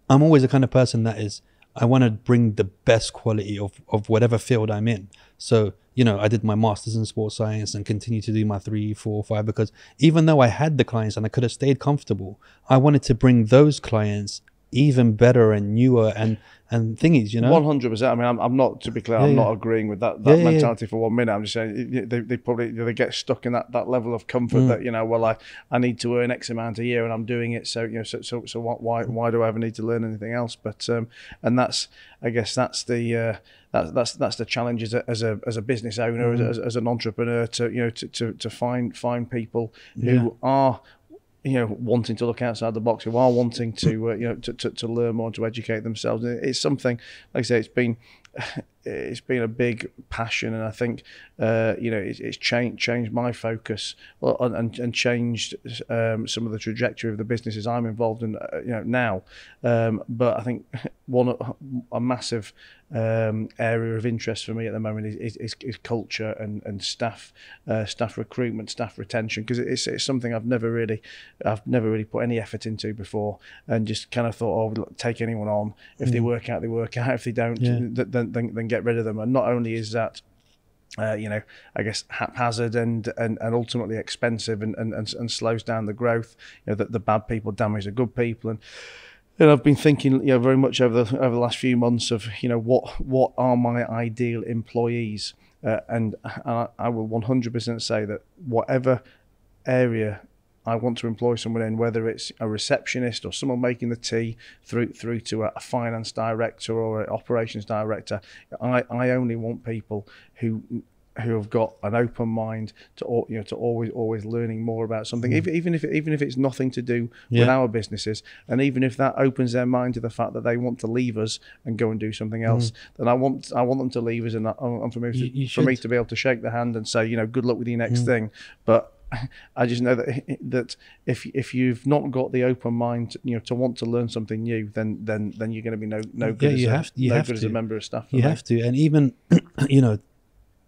I'm always the kind of person that is, I want to bring the best quality of whatever field I'm in. So I did my master's in sports science and continue to do my 3, 4, 5, because even though I had the clients and I could have stayed comfortable, I wanted to bring those clients even better and newer and thingies, 100%. I mean, I'm not, to be clear, I'm not agreeing with that mentality for 1 minute. I'm just saying they probably get stuck in that level of comfort that I need to earn X amount a year and I'm doing it, so why do I ever need to learn anything else? But and that's, I guess that's the that's the challenge as a business owner, as an entrepreneur, to find people who are wanting to look outside the box, who are wanting to to learn more, to educate themselves. It's something, like I say, it's been a big passion, and I think it's changed my focus and changed some of the trajectory of the businesses I'm involved in now. But I think a massive area of interest for me at the moment is culture and staff recruitment, staff retention, because it's something I've never really put any effort into before, and just kind of thought, oh, look, take anyone on. If they work out, they work out. If they don't, then get rid of them. And not only is that I guess haphazard and ultimately expensive and slows down the growth. That the bad people damage the good people, and I've been thinking, very much over the last few months of, what are my ideal employees, and I will 100% say that whatever area I want to employ someone in, whether it's a receptionist or someone making the tea, through to a finance director or an operations director, I only want people who have got an open mind to always learning more about something, even if it's nothing to do with our businesses, and even if that opens their mind to the fact that they want to leave us and go and do something else, then I want them to leave us, and for me to be able to shake their hand and say, good luck with your next thing. But I just know that if you've not got the open mind, to want to learn something new, then you're going to be no good as a member of staff. You have to, and even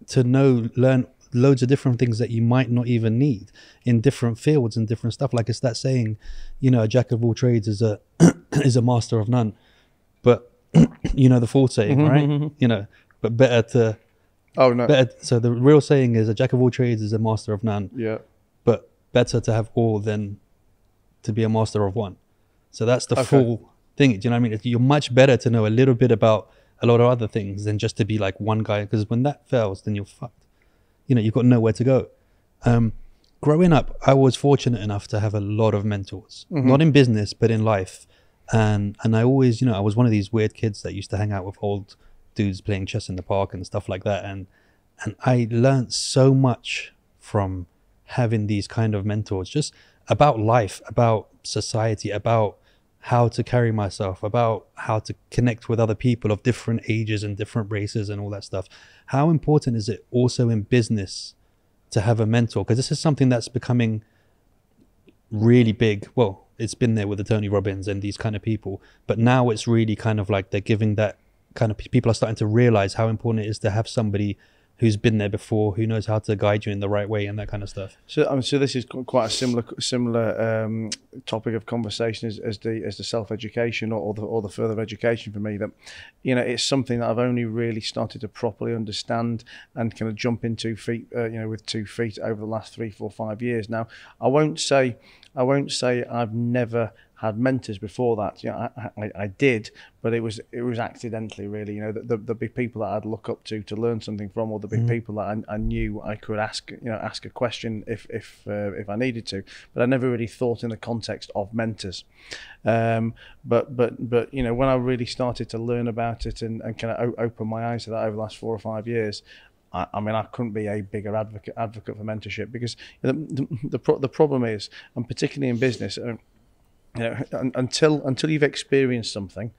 to learn loads of different things that you might not even need in different fields and different stuff. Like it's that saying, a jack of all trades is a master of none. But the full saying, right? But better to. Oh no. So the real saying is a jack of all trades is a master of none. Yeah. But better to have all than to be a master of one. So that's the full thing. Do you know what I mean? You're much better to know a little bit about a lot of other things than just to be like one guy. Because when that fails, then you're fucked. You've got nowhere to go. Growing up, I was fortunate enough to have a lot of mentors, not in business, but in life. And I always, I was one of these weird kids that used to hang out with old dudes playing chess in the park and stuff like that, and I learned so much from having these kind of mentors, just about life, about society, about how to carry myself, about how to connect with other people of different ages and different races and all that stuff. How important is it also in business to have a mentor? Because this is something that's becoming really big. Well, it's been there with the Tony Robbins and these kind of people, but now it's really kind of like they're giving that kind of, people are starting to realize how important it is to have somebody who's been there before, who knows how to guide you in the right way and that kind of stuff. So this is quite a similar topic of conversation as the self-education or the further education for me. That it's something that I've only really started to properly understand and kind of jump into with 2 feet over the last 3, 4, 5 years. Now, I won't say I've never had mentors before that. I did, but it was accidentally, really. There'd be people that I'd look up to learn something from, or there'd be people that I knew I could ask a question if I needed to, but I never really thought in the context of mentors. But when I really started to learn about it and kind of open my eyes to that over the last 4 or 5 years, I couldn't be a bigger advocate for mentorship, because the problem is, and particularly in business, until you've experienced something,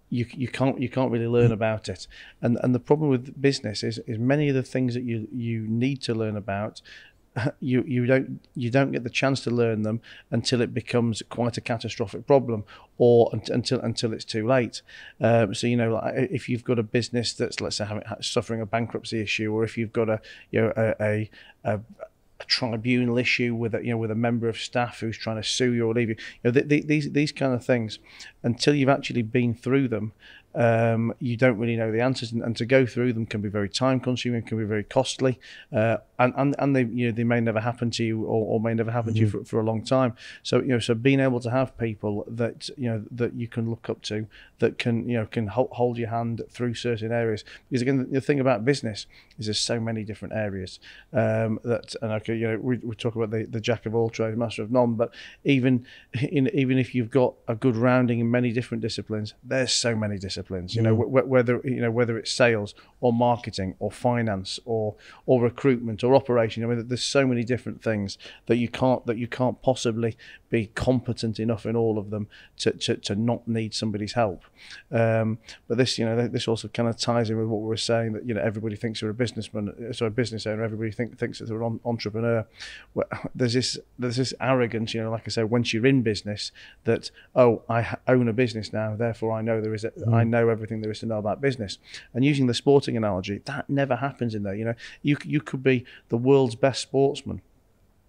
you can't really learn about it. And the problem with business is many of the things that you need to learn about, you don't get the chance to learn them until it becomes quite a catastrophic problem, or until it's too late. So if you've got a business that's, let's say, suffering a bankruptcy issue, or if you've got a tribunal issue with a member of staff who's trying to sue you or leave you, these kind of things, until you've actually been through them, you don't really know the answers, and to go through them can be very time consuming, can be very costly, and they may never happen to you, or may never happen to you for a long time. So so being able to have people that that you can look up to, that can hold your hand through certain areas, because again, the thing about business is there's so many different areas we talk about the jack of all trades, master of none, but even if you've got a good rounding in many different disciplines, there's so many disciplines. Whether it's sales or marketing or finance or recruitment or operation. There's so many different things that you can't possibly be competent enough in all of them to not need somebody's help. But this also kind of ties in with what we were saying, that everybody thinks they're a businessman, so a business owner. Everybody thinks that they're an entrepreneur. Well, there's this arrogance, like I said, once you're in business, that I own a business now, therefore I know know everything there is to know about business. And using the sporting analogy, that never happens in there. You know, you could be the world's best sportsman.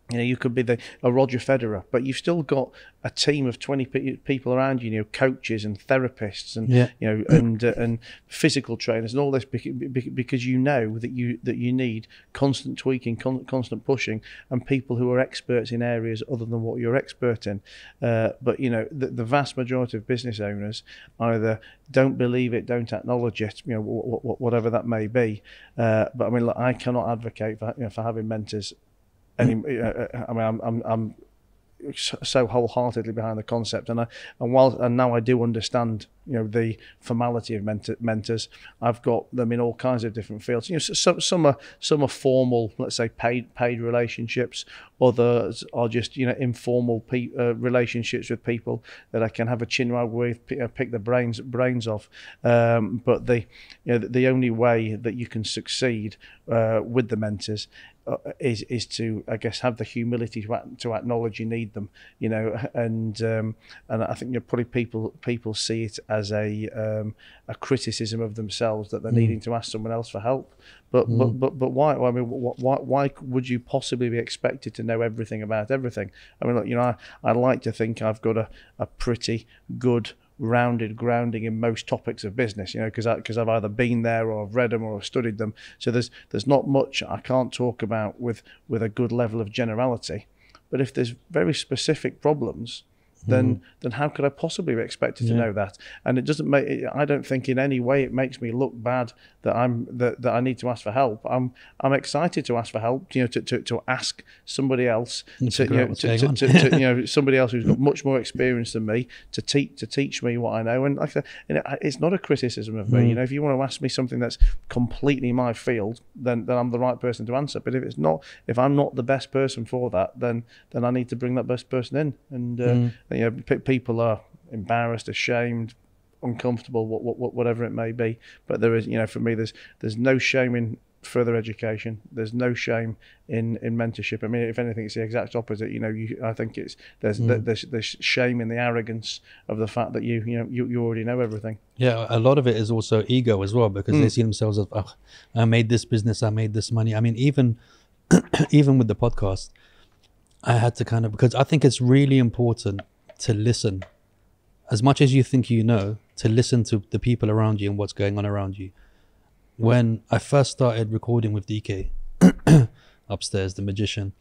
You know, you could be a Roger Federer, but you've still got a team of 20 people around you, you know, coaches and therapists and you know, and physical trainers and all this, because you know that you need constant tweaking, constant pushing, and people who are experts in areas other than what you're expert in. But you know, the vast majority of business owners either don't believe it, don't acknowledge it, you know, whatever that may be. But I mean, look, I cannot advocate for, you know, for having mentors. I mean, I'm so wholeheartedly behind the concept, and now I do understand, you know, the formality of mentors. I've got them in all kinds of different fields. You know, some are formal, let's say paid relationships. Others are just, you know, informal relationships with people that I can have a chinwag with, pick the brains off. But the only way that you can succeed with the mentors is to, I guess, have the humility to acknowledge you need them, you know, and I think, you know, probably people see it as a criticism of themselves that they're needing to ask someone else for help. But why? I mean, why would you possibly be expected to know everything about everything? I mean, look, you know, I like to think I've got a pretty good rounded grounding in most topics of business, you know, because I've either been there or I've read them or I've studied them. So there's not much I can't talk about with a good level of generality. But if there's very specific problems, then how could I possibly be expected to know that? And it doesn't make. I don't think in any way it makes me look bad that I need to ask for help. I'm excited to ask for help. You know, to ask somebody else to somebody else who's got much more experience than me to teach me what I know. And like I said, it's not a criticism of me. You know, if you want to ask me something that's completely my field, then I'm the right person to answer. But if I'm not the best person for that, then I need to bring that best person in. And you know, people are embarrassed, ashamed, uncomfortable, whatever it may be. But there is, you know, for me, there's no shame in further education. There's no shame in mentorship. I mean, if anything, it's the exact opposite. You know, I think there's shame in the arrogance of the fact that you already know everything. Yeah, a lot of it is also ego as well, because they see themselves as, oh, I made this business, I made this money. I mean, even with the podcast, I had to kind of, because I think it's really important to listen as much as you think you know, to listen to the people around you and what's going on around you. When I first started recording with DK upstairs, the magician,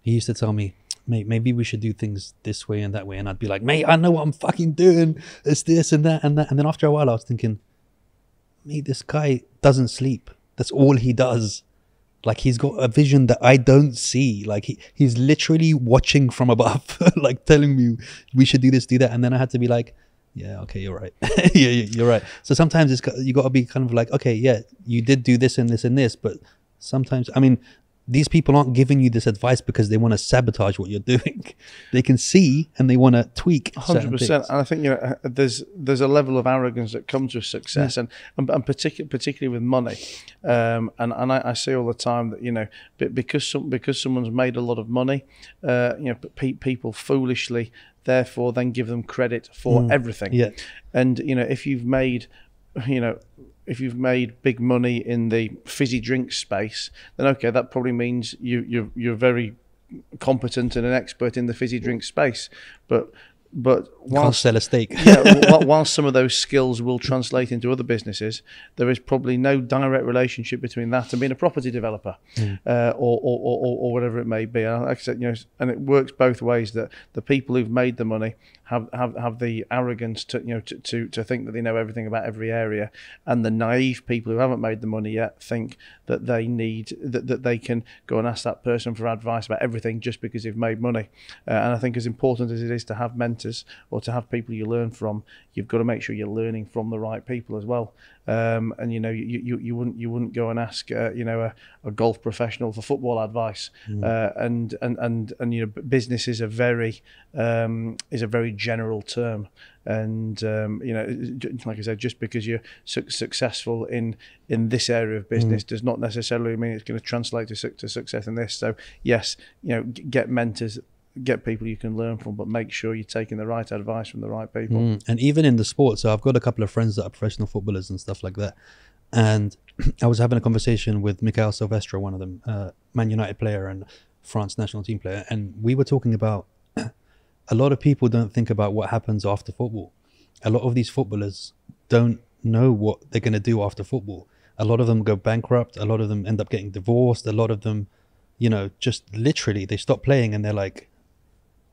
he used to tell me, mate, maybe we should do things this way and that way. And I'd be like, mate, I know what I'm fucking doing. It's this and that and that. And then after a while I was thinking, mate, this guy doesn't sleep. That's all he does. Like, he's got a vision that I don't see. Like, he's literally watching from above, like telling me we should do this, do that. And then I had to be like, yeah, okay, you're right. yeah, you're right. So sometimes you got to be kind of like, okay, yeah, you did do this and this and this. But sometimes, I mean, these people aren't giving you this advice because they want to sabotage what you're doing. They can see and they want to tweak 100%. And I think, you know, there's a level of arrogance that comes with success, and particularly with money. And I see all the time that, you know, because someone's made a lot of money, you know, people foolishly therefore then give them credit for everything. Yeah. And, you know, if you've made big money in the fizzy drink space, then okay, that probably means you're very competent and an expert in the fizzy drink space. But whilst sell a steak. Whilst some of those skills will translate into other businesses, there is probably no direct relationship between that and being a property developer, or whatever it may be. And like I said, you know, and it works both ways. That the people who've made the money have the arrogance to think that they know everything about every area, and the naive people who haven't made the money yet think that they can go and ask that person for advice about everything just because they've made money. And I think as important as it is to have mentors or to have people you learn from, you've got to make sure you're learning from the right people as well. And you know, you wouldn't go and ask a golf professional for football advice. And you know, business is a very general term. And you know, like I said, just because you're successful in this area of business does not necessarily mean it's going to translate to success in this. So yes, you know, get mentors. get people you can learn from, but make sure you're taking the right advice from the right people. And even in the sport, so I've got a couple of friends that are professional footballers and stuff like that. And I was having a conversation with Michael Silvestre, one of them, Man United player and France national team player. And we were talking about a lot of people don't think about what happens after football. A lot of these footballers don't know what they're going to do after football. A lot of them go bankrupt. A lot of them end up getting divorced. A lot of them, you know, just literally they stop playing and they're like,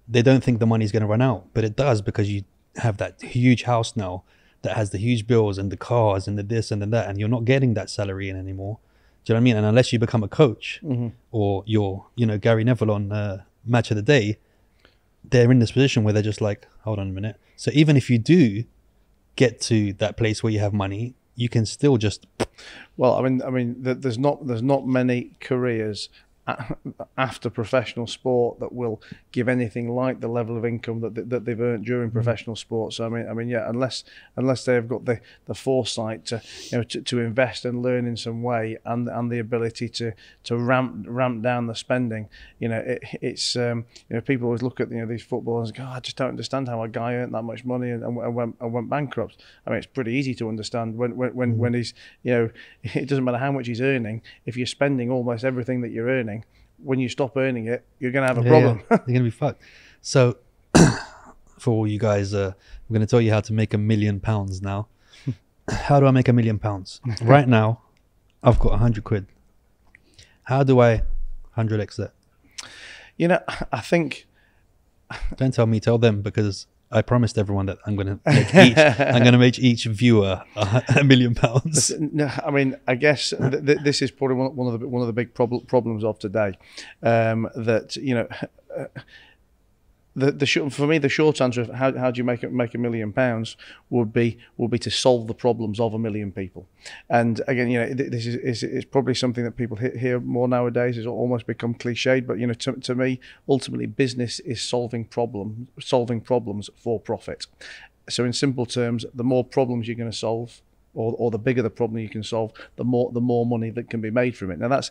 they don't think the money's going to run out, but it does, because you have that huge house now that has the huge bills and the cars and the this and the that, and you're not getting that salary in anymore. Do you know what I mean? And unless you become a coach or you're, you know, Gary Neville on Match of the Day, they're in this position where they're just like, hold on a minute. So even if you do get to that place where you have money, you can still just. Well, I mean, there's not many careers after professional sport that will give anything like the level of income that they've earned during professional sport. So I mean, yeah, unless they've got the foresight to, you know, to invest and learn in some way, and the ability to ramp down the spending, you know, it's you know, people always look at, you know, these footballers and go, oh, I just don't understand how a guy earned that much money and went bankrupt. I mean, it's pretty easy to understand when he's, you know, it doesn't matter how much he's earning, if you're spending almost everything that you're earning, when you stop earning it, you're going to have a problem. You're going to be fucked. So for all you guys, I'm going to tell you how to make £1 million now. How do I make £1 million? Right now, I've got 100 quid. How do I 100x that? You know, I think... Don't tell me, tell them, because I promised everyone that I'm going to make each viewer £1 million. No, I mean, I guess this is probably one of the big problems of today. That, you know, for me, the short answer of how do you make £1 million would be to solve the problems of 1 million people. And again, you know, this is probably something that people hear more nowadays. It's almost become cliched, but, you know, to me, ultimately, business is solving problems for profit. So in simple terms, the more problems you're going to solve, or the bigger the problem you can solve, the more money that can be made from it. Now that's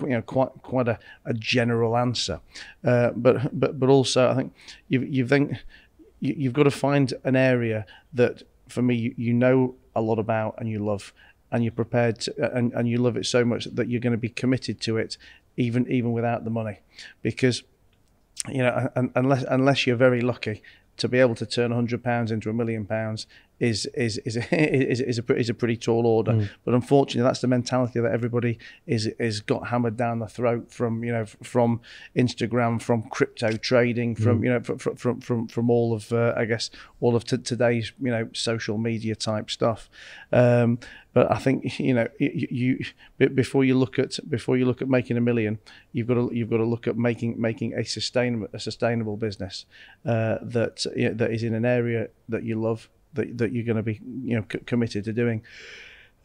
you know, quite a general answer, but also I think you've got to find an area that, for me, you know a lot about and you love, and you're prepared to, and you love it so much that you're going to be committed to it even without the money, because, you know, unless you're very lucky to be able to turn £100 into £1 million is a pretty tall order. But unfortunately, that's the mentality that everybody is got hammered down the throat from, you know, from Instagram, from crypto trading, from you know, from all of I guess all of today's, you know, social media type stuff. But I think, you know, you before you look at making $1 million, you've got to look at making a sustainable business that is in an area that you love, that you're going to be, you know, committed to doing.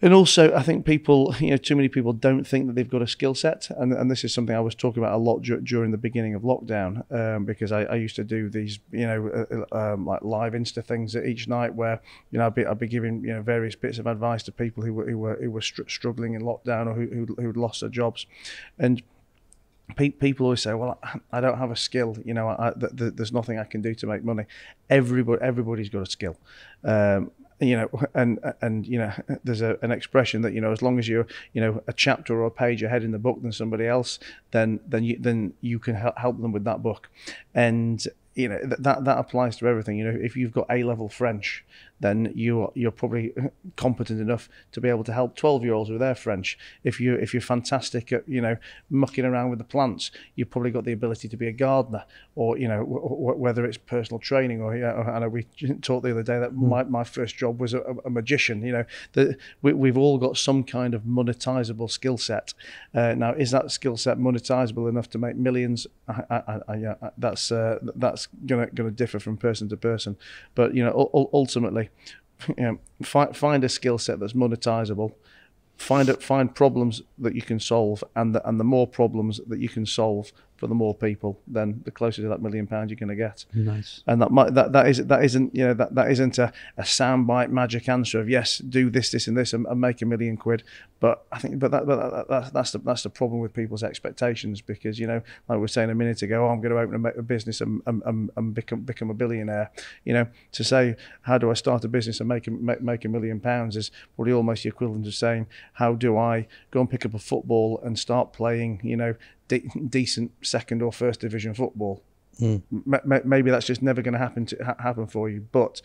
And also, I think people, you know, too many people don't think that they've got a skill set, and this is something I was talking about a lot during the beginning of lockdown, because I used to do these, you know, like live Insta things each night, where, you know, I'd be giving, you know, various bits of advice to people who were struggling in lockdown, or who'd lost their jobs, and people always say, well, I don't have a skill, you know, there's nothing I can do to make money. Everybody's got a skill. You know, and you know, there's an expression that, you know, as long as you're, you know, a chapter or a page ahead in the book than somebody else, then you can help them with that book. And, you know, that applies to everything. You know, if you've got A-level French, then you're probably competent enough to be able to help 12-year-olds with their French. If you're fantastic at, you know, mucking around with the plants, you've probably got the ability to be a gardener, or, you know, whether it's personal training, or, you know, I know we talked the other day that my first job was a magician. You know, we've all got some kind of monetizable skill set. Now, is that skill set monetizable enough to make millions? That's gonna differ from person to person. But, you know, ultimately, you know, find a skill set that's monetizable. Find problems that you can solve, and the more problems that you can solve, for the more people, then the closer to that £1 million you're going to get. Nice. And that isn't that isn't a soundbite magic answer of yes, do this and this and make £1 million. But I think that's the problem with people's expectations, because like we were saying a minute ago, I'm going to open a business and become a billionaire. To say how do I start a business and make £1 million is probably almost the equivalent of saying how do I go and pick up a football and start playing decent second or first division football. Maybe that's just never going to happen for you. But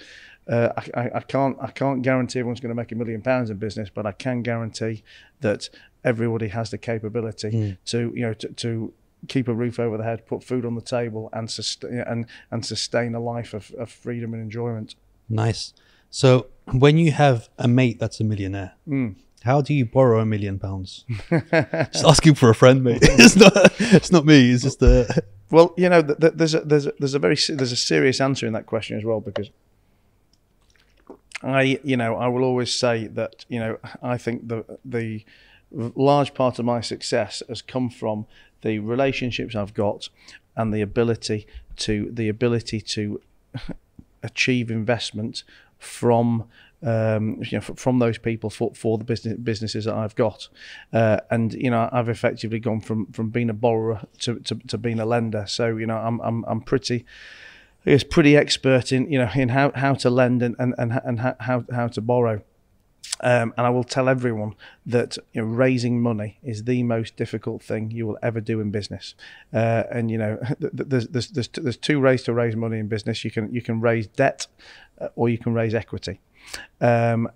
I can't guarantee everyone's going to make £1 million in business, but I can guarantee that everybody has the capability to keep a roof over the head, put food on the table, and sustain a life of freedom and enjoyment. Nice. So when you have a mate that's a millionaire, how do you borrow £1 million? Just asking for a friend, mate. It's not me. It's just a. Well, there's a serious answer in that question as well, because I will always say that I think the large part of my success has come from the relationships I've got and the ability to achieve investment from those people for the businesses that I've got, and I've effectively gone from being a borrower to being a lender. So I'm pretty expert in how to lend and how to borrow. And I will tell everyone that raising money is the most difficult thing you will ever do in business. And there's two ways to raise money in business. You can raise debt, or you can raise equity. And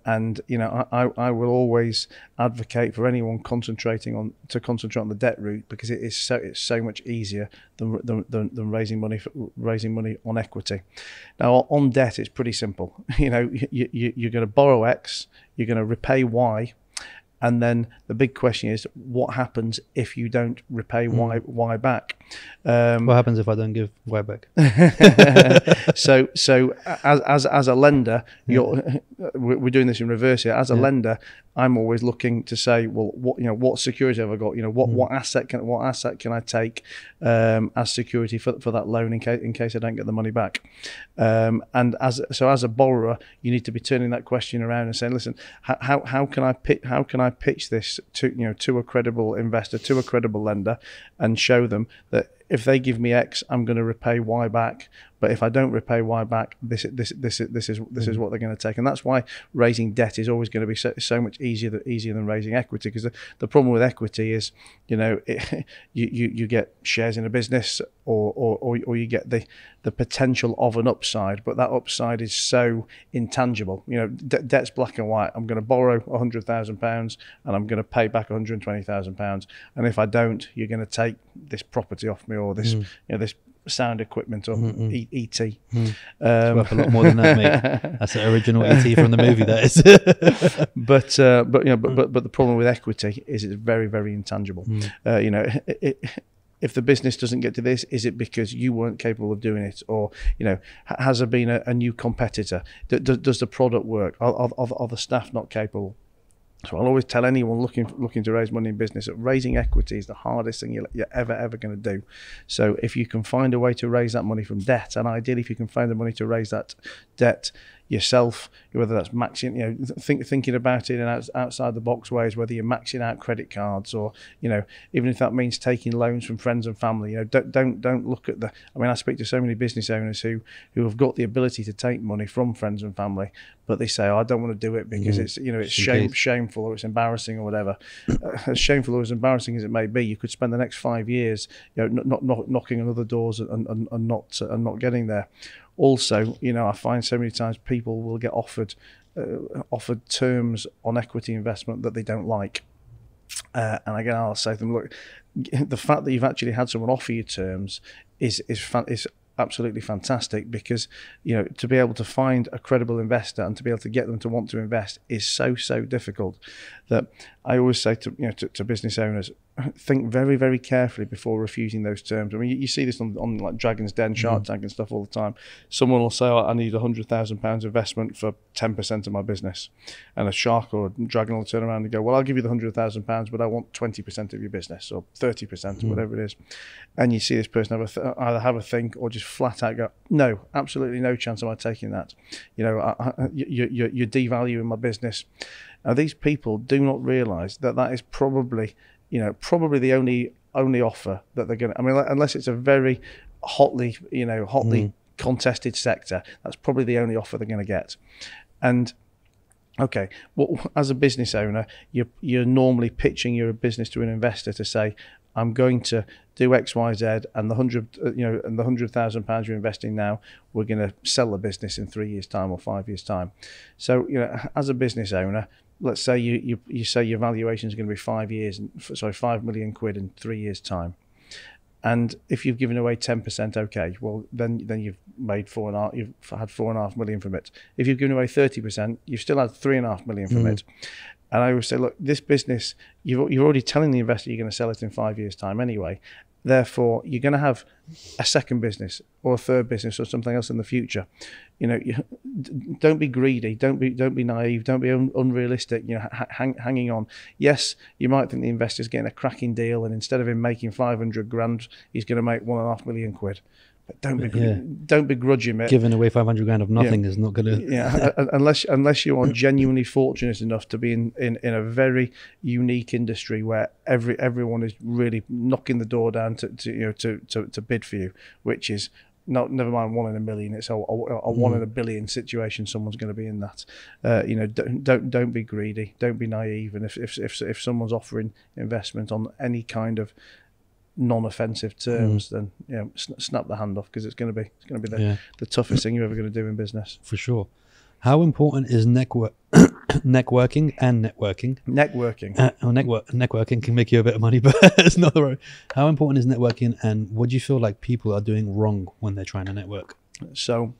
I will always advocate for anyone concentrating on the debt route, because it's so much easier than raising money on equity. Now on debt, it's pretty simple. You're going to borrow X, you're going to repay Y, and then the big question is, what happens if you don't repay Y back? What happens if I don't give Y back? So as a lender, we're doing this in reverse here. As a lender, I'm always looking to say, well, what security have I got? What asset can I take as security for that loan in case I don't get the money back? And as a borrower, you need to be turning that question around and saying, listen, how can I pitch this to a credible investor, to a credible lender, and show them that if they give me X, I'm going to repay Y back. But if I don't repay Y back, this is what they're going to take. And that's why raising debt is always going to be so much easier than raising equity. Because the problem with equity is, you get shares in a business, or you get the potential of an upside, but that upside is so intangible. Debt's black and white. I'm going to borrow £100,000 and I'm going to pay back £120,000. And if I don't, you're going to take this property off me, or this this sound equipment, or ET. It's worth a lot more than that, mate. That's the original ET from the movie, that is. But the problem with equity is it's very, very intangible. If the business doesn't get to this, is it because you weren't capable of doing it, or has there been a new competitor? Does the product work? Are the staff not capable? So I'll always tell anyone looking to raise money in business that raising equity is the hardest thing you're ever going to do. So if you can find a way to raise that money from debt, and ideally if you can find the money to raise that debt yourself, whether that's maxing, thinking about it in outside the box ways, whether you're maxing out credit cards, or even if that means taking loans from friends and family. Don't look at I speak to so many business owners who have got the ability to take money from friends and family, but they say, I don't want to do it because it's shameful, or it's embarrassing, or whatever. As shameful or as embarrassing as it may be, you could spend the next 5 years not knocking on other doors and not getting there. Also, I find so many times people will get offered terms on equity investment that they don't like. And again, I'll say to them, look, the fact that you've actually had someone offer you terms is absolutely fantastic, because to be able to find a credible investor and to be able to get them to want to invest is so difficult, that I always say to business owners, think very, very carefully before refusing those terms. I mean, you see this on like Dragon's Den, Shark Tank and stuff all the time. Someone will say, oh, I need £100,000 investment for 10% of my business. And a shark or a dragon will turn around and go, well, I'll give you the £100,000, but I want 20% of your business or 30%, whatever it is. And you see this person either have a think or just flat out go, no, absolutely no chance am I taking that. You know, you're devaluing my business. Now, these people do not realise that that is probably the only offer that they're going to, I mean, unless it's a very hotly contested sector, that's probably the only offer they're going to get. And okay, well, as a business owner, you're normally pitching your business to an investor to say, I'm going to do X, Y, Z, and the £100,000 you're investing now, we're going to sell the business in 3 years' time or 5 years' time. So, as a business owner, let's say you say your valuation is going to be 5 million quid in 3 years' time. And if you've given away 10%, okay, well, then you've made you've had 4.5 million from it. If you've given away 30%, you've still had 3.5 million from it. And I always say, look, this business, you're already telling the investor you're going to sell it in 5 years' time anyway. Therefore, you're going to have a second business or a third business or something else in the future. Don't be greedy. Don't be naive. Don't be unrealistic. Hanging on. Yes, you might think the investor's getting a cracking deal, and instead of him making 500 grand, he's going to make 1.5 million quid. Don't begrudge him it. Giving away 500 grand of nothing is not going to. Unless you are genuinely fortunate enough to be in a very unique industry where everyone is really knocking the door down to bid for you, which is never mind 1 in a million. It's a 1 in a billion situation. Someone's going to be in that. Don't be greedy. Don't be naive. And if someone's offering investment on any kind of non-offensive terms, then snap the hand off, because it's going to be the toughest thing you're ever going to do in business. For sure. How important is networking and networking? Networking can make you a bit of money, but it's not the right. How important is networking, and what do you feel like people are doing wrong when they're trying to network? So,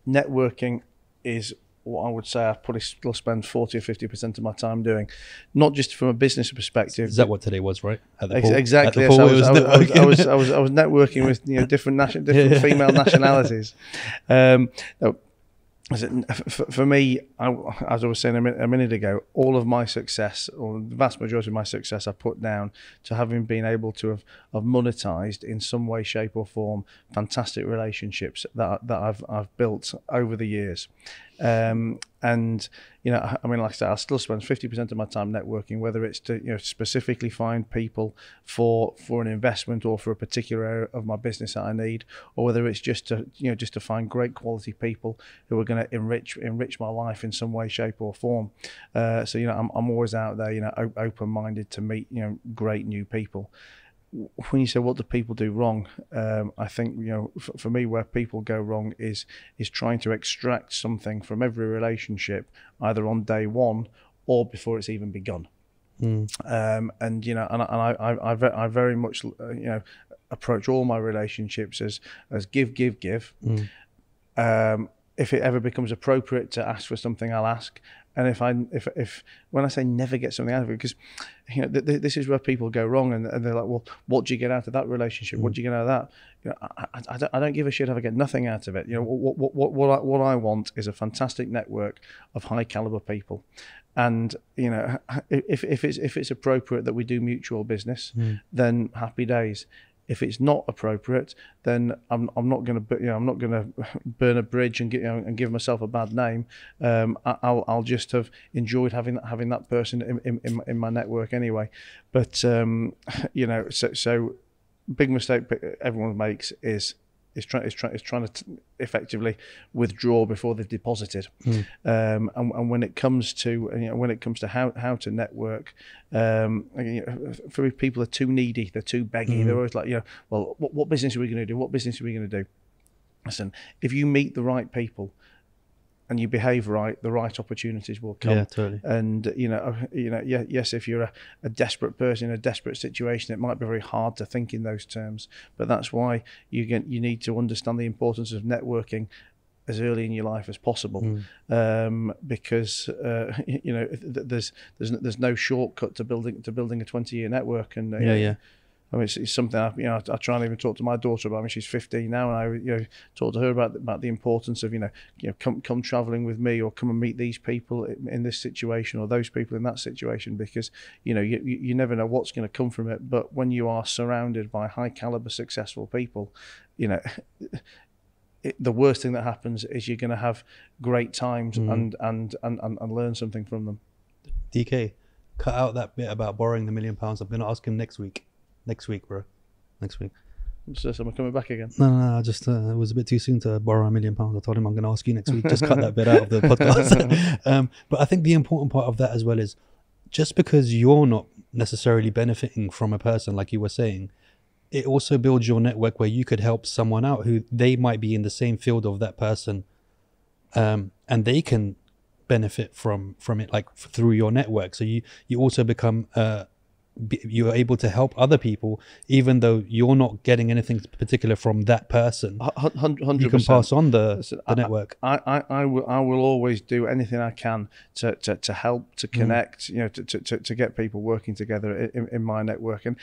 networking is what I would say I probably still spend 40 or 50% of my time doing, not just from a business perspective. Is that what today was, right? At the pool? Exactly. Yes, I was networking with different female nationalities. For me, as I was saying a minute ago, all of my success, or the vast majority of my success, I put down to having been able to have monetized in some way, shape, or form fantastic relationships that I've built over the years. And I mean, like I said, I still spend 50% of my time networking, whether it's to specifically find people for an investment or for a particular area of my business that I need, or whether it's just to find great quality people who are going to enrich my life in some way, shape, or form. So I'm always out there, open-minded to meet great new people. When you say what do people do wrong, I think for me, where people go wrong is trying to extract something from every relationship, either on day one or before it's even begun. And I very much approach all my relationships as give. If it ever becomes appropriate to ask for something, I'll ask. And if when I say never get something out of it, because this is where people go wrong, and they're like, well, what do you get out of that relationship? What do you get out of that? I don't give a shit if I get nothing out of it. What I want is a fantastic network of high caliber people, and if it's appropriate that we do mutual business, then happy days. If it's not appropriate, then I'm not going to burn a bridge and and give myself a bad name. I'll just have enjoyed having that person in my network anyway. But so big mistake everyone makes is trying to effectively withdraw before they've deposited. And when it comes to how to network, for people are too needy, they're too beggy. They're always like, well, what business are we going to do? What business are we going to do? Listen, if you meet the right people and you behave right, the right opportunities will come. Yeah, totally. And yes, if you're a desperate person in a desperate situation, it might be very hard to think in those terms. But that's why you need to understand the importance of networking as early in your life as possible, because there's no shortcut to building a 20-year network. And I mean, it's something I try and even talk to my daughter about. I mean, she's 15 now, and I talk to her about the importance of come traveling with me, or come and meet these people in this situation, or those people in that situation, because you never know what's going to come from it. But when you are surrounded by high caliber, successful people, the worst thing that happens is you're going to have great times and learn something from them. DK, cut out that bit about borrowing the £1 million. I'm going to ask him next week. Next week, bro. Next week. So someone coming back again? No. I just it was a bit too soon to borrow £1 million. I told him I'm going to ask you next week. Just cut that bit out of the podcast. But I think the important part of that as well is, just because you're not necessarily benefiting from a person, like you were saying, it also builds your network where you could help someone out who they might be in the same field of that person, and they can benefit from it, like through your network. So you also become you're able to help other people, even though you're not getting anything particular from that person. 100%. You can pass on the network. I will always do anything I can to help, to connect, to get people working together in my network. And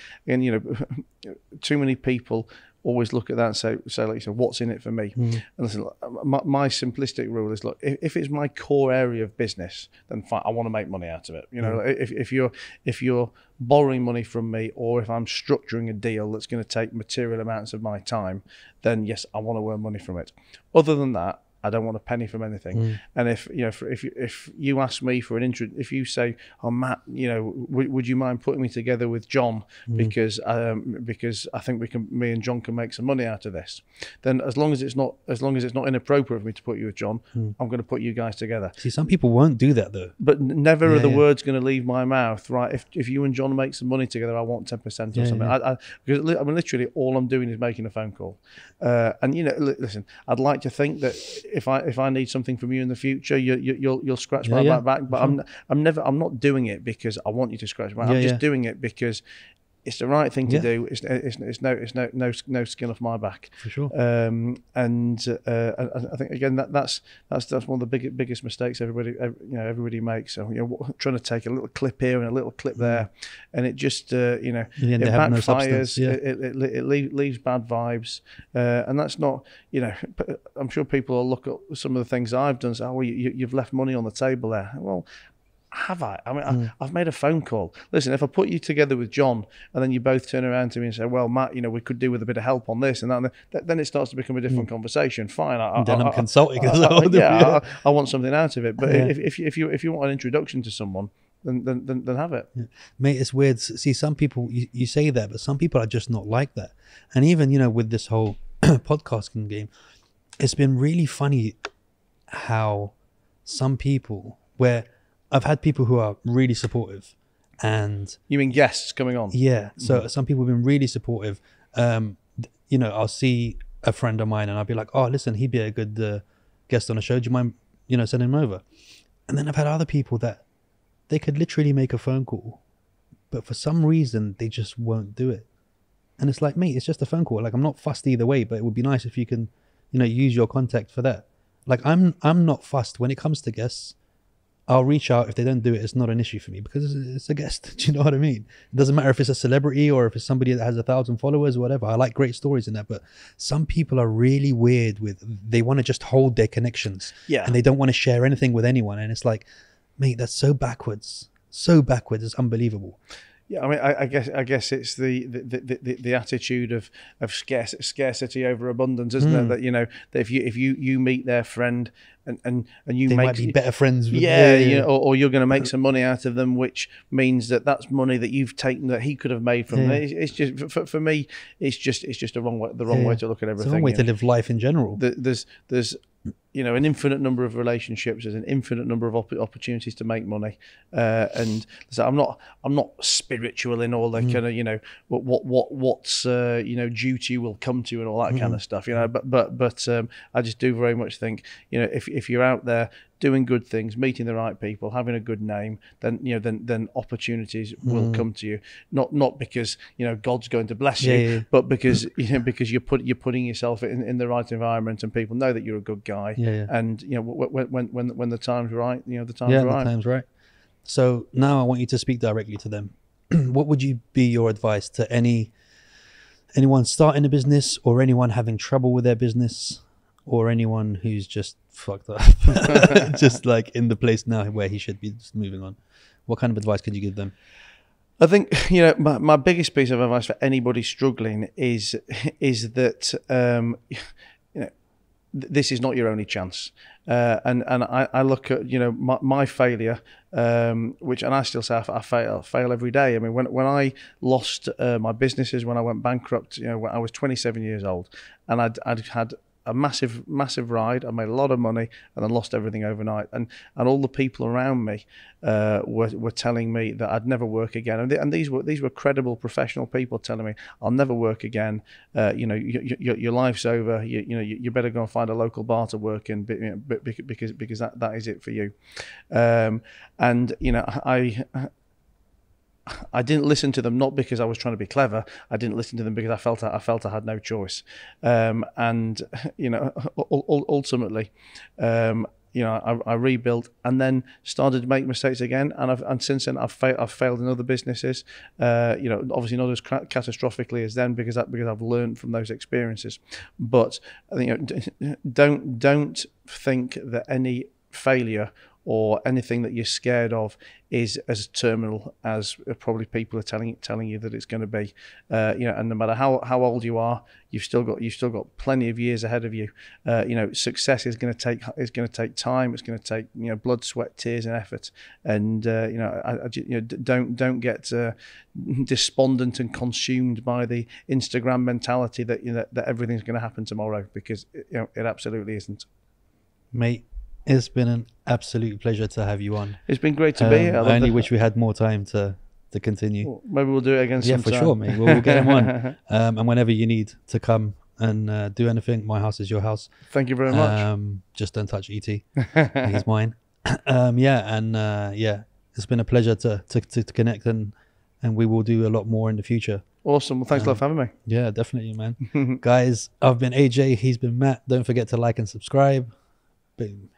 too many people always look at that and say like you said, what's in it for me? And listen, my simplistic rule is, look, if it's my core area of business, then fine, I want to make money out of it. If you're borrowing money from me, or if I'm structuring a deal that's going to take material amounts of my time, then yes, I want to earn money from it. Other than that, I don't want a penny from anything. And if you ask me for an intro, if you say, "Oh, Matt, would you mind putting me together with John because I think me and John can make some money out of this," then as long as it's not inappropriate for me to put you with John, I'm going to put you guys together. See, some people won't do that though. But never are the words going to leave my mouth, right? If you and John make some money together, I want 10% or something. Because I mean, literally, all I'm doing is making a phone call. And listen, I'd like to think that if I need something from you in the future, you'll scratch my back. But sure. I'm not doing it because I want you to scratch my back. I'm just doing it because it's the right thing to do. It's no skin off my back. For sure. And I think again that's one of the biggest mistakes everybody makes. So trying to take a little clip here and a little clip there, and it just it backfires. It leaves bad vibes, and that's not. I'm sure people will look at some of the things I've done. And say, "Oh, well, you've left money on the table there." Well, have I? I mean, I've made a phone call. Listen, if I put you together with John, and then you both turn around to me and say, "Well, Matt, we could do with a bit of help on this and that," and then it starts to become a different conversation. Fine. I'm consulting as well. I want something out of it. But if you want an introduction to someone, then have it. Yeah. Mate, it's weird. See, some people, you say that, but some people are just not like that. And even, with this whole podcasting game, it's been really funny how some people, where I've had people who are really supportive, and you mean guests coming on? Yeah. So some people have been really supportive. I'll see a friend of mine and I'll be like, "Oh, listen, he'd be a good guest on a show. Do you mind, sending him over?" And then I've had other people that they could literally make a phone call, but for some reason they just won't do it. And it's like, mate, it's just a phone call. Like, I'm not fussed either way, but it would be nice if you can, use your contact for that. Like, I'm not fussed when it comes to guests. I'll reach out. If they don't do it, it's not an issue for me because it's a guest. Do you know what I mean? It doesn't matter if it's a celebrity or if it's somebody that has 1,000 followers or whatever. I like great stories in that, but some people are really weird they want to just hold their connections, and they don't want to share anything with anyone. And it's like, mate, that's so backwards. It's unbelievable. Yeah, I mean, I guess it's the attitude of scarcity over abundance, isn't it? That that if you meet their friend and you might be better friends with or you're going to make some money out of them, which means that's money that you've taken that he could have made from them. It's just for me, it's just the wrong way to look at everything. It's the wrong way to live life in general. There's an infinite number of relationships. There's an infinite number of opportunities to make money, and so I'm not spiritual in all the kind of what's duty will come to and all that kind of stuff. But I just do very much think if you're out there doing good things, meeting the right people, having a good name, then then opportunities will come to you. Not because God's going to bless you, but because because you're putting yourself in the right environment, and people know that you're a good guy. And when the time's right, the time's right. So now I want you to speak directly to them. What would you be your advice to anyone starting a business, or anyone having trouble with their business, or anyone who's just fucked up, just like in the place now where he should be just moving on? What kind of advice could you give them? I think my biggest piece of advice for anybody struggling is that this is not your only chance. And I look at my failure, which, and I still say I fail every day. I mean, when I lost my businesses, when I went bankrupt, when I was 27 years old, and I'd had a massive ride. I made a lot of money, and then lost everything overnight. And all the people around me were telling me that I'd never work again. And these were credible professional people telling me, "I'll never work again. Your life's over. You better go and find a local bar to work in, because that is it for you." I didn't listen to them, not because I was trying to be clever. I didn't listen to them because I felt I had no choice. Ultimately, I rebuilt, and then started to make mistakes again. And since then, I've failed in other businesses. Obviously not as catastrophically as then, because I've learned from those experiences. But don't think that any failure or anything that you're scared of is as terminal as probably people are telling you that it's going to be. And no matter how old you are, you've still got plenty of years ahead of you. Success is going to take time. It's going to take blood, sweat, tears, and effort. And don't get despondent and consumed by the Instagram mentality that everything's going to happen tomorrow, because it absolutely isn't. Mate, it's been an absolute pleasure to have you on. It's been great to be here. I only wish we had more time to continue. Well, maybe we'll do it again sometime. Yeah, for sure, mate. We'll get him on. And whenever you need to come and do anything, my house is your house. Thank you very much. Just don't touch ET. He's mine. It's been a pleasure to connect, and we will do a lot more in the future. Awesome. Well, thanks a lot for having me. Yeah, definitely, man. Guys, I've been AJ. He's been Matt. Don't forget to like and subscribe. Boom.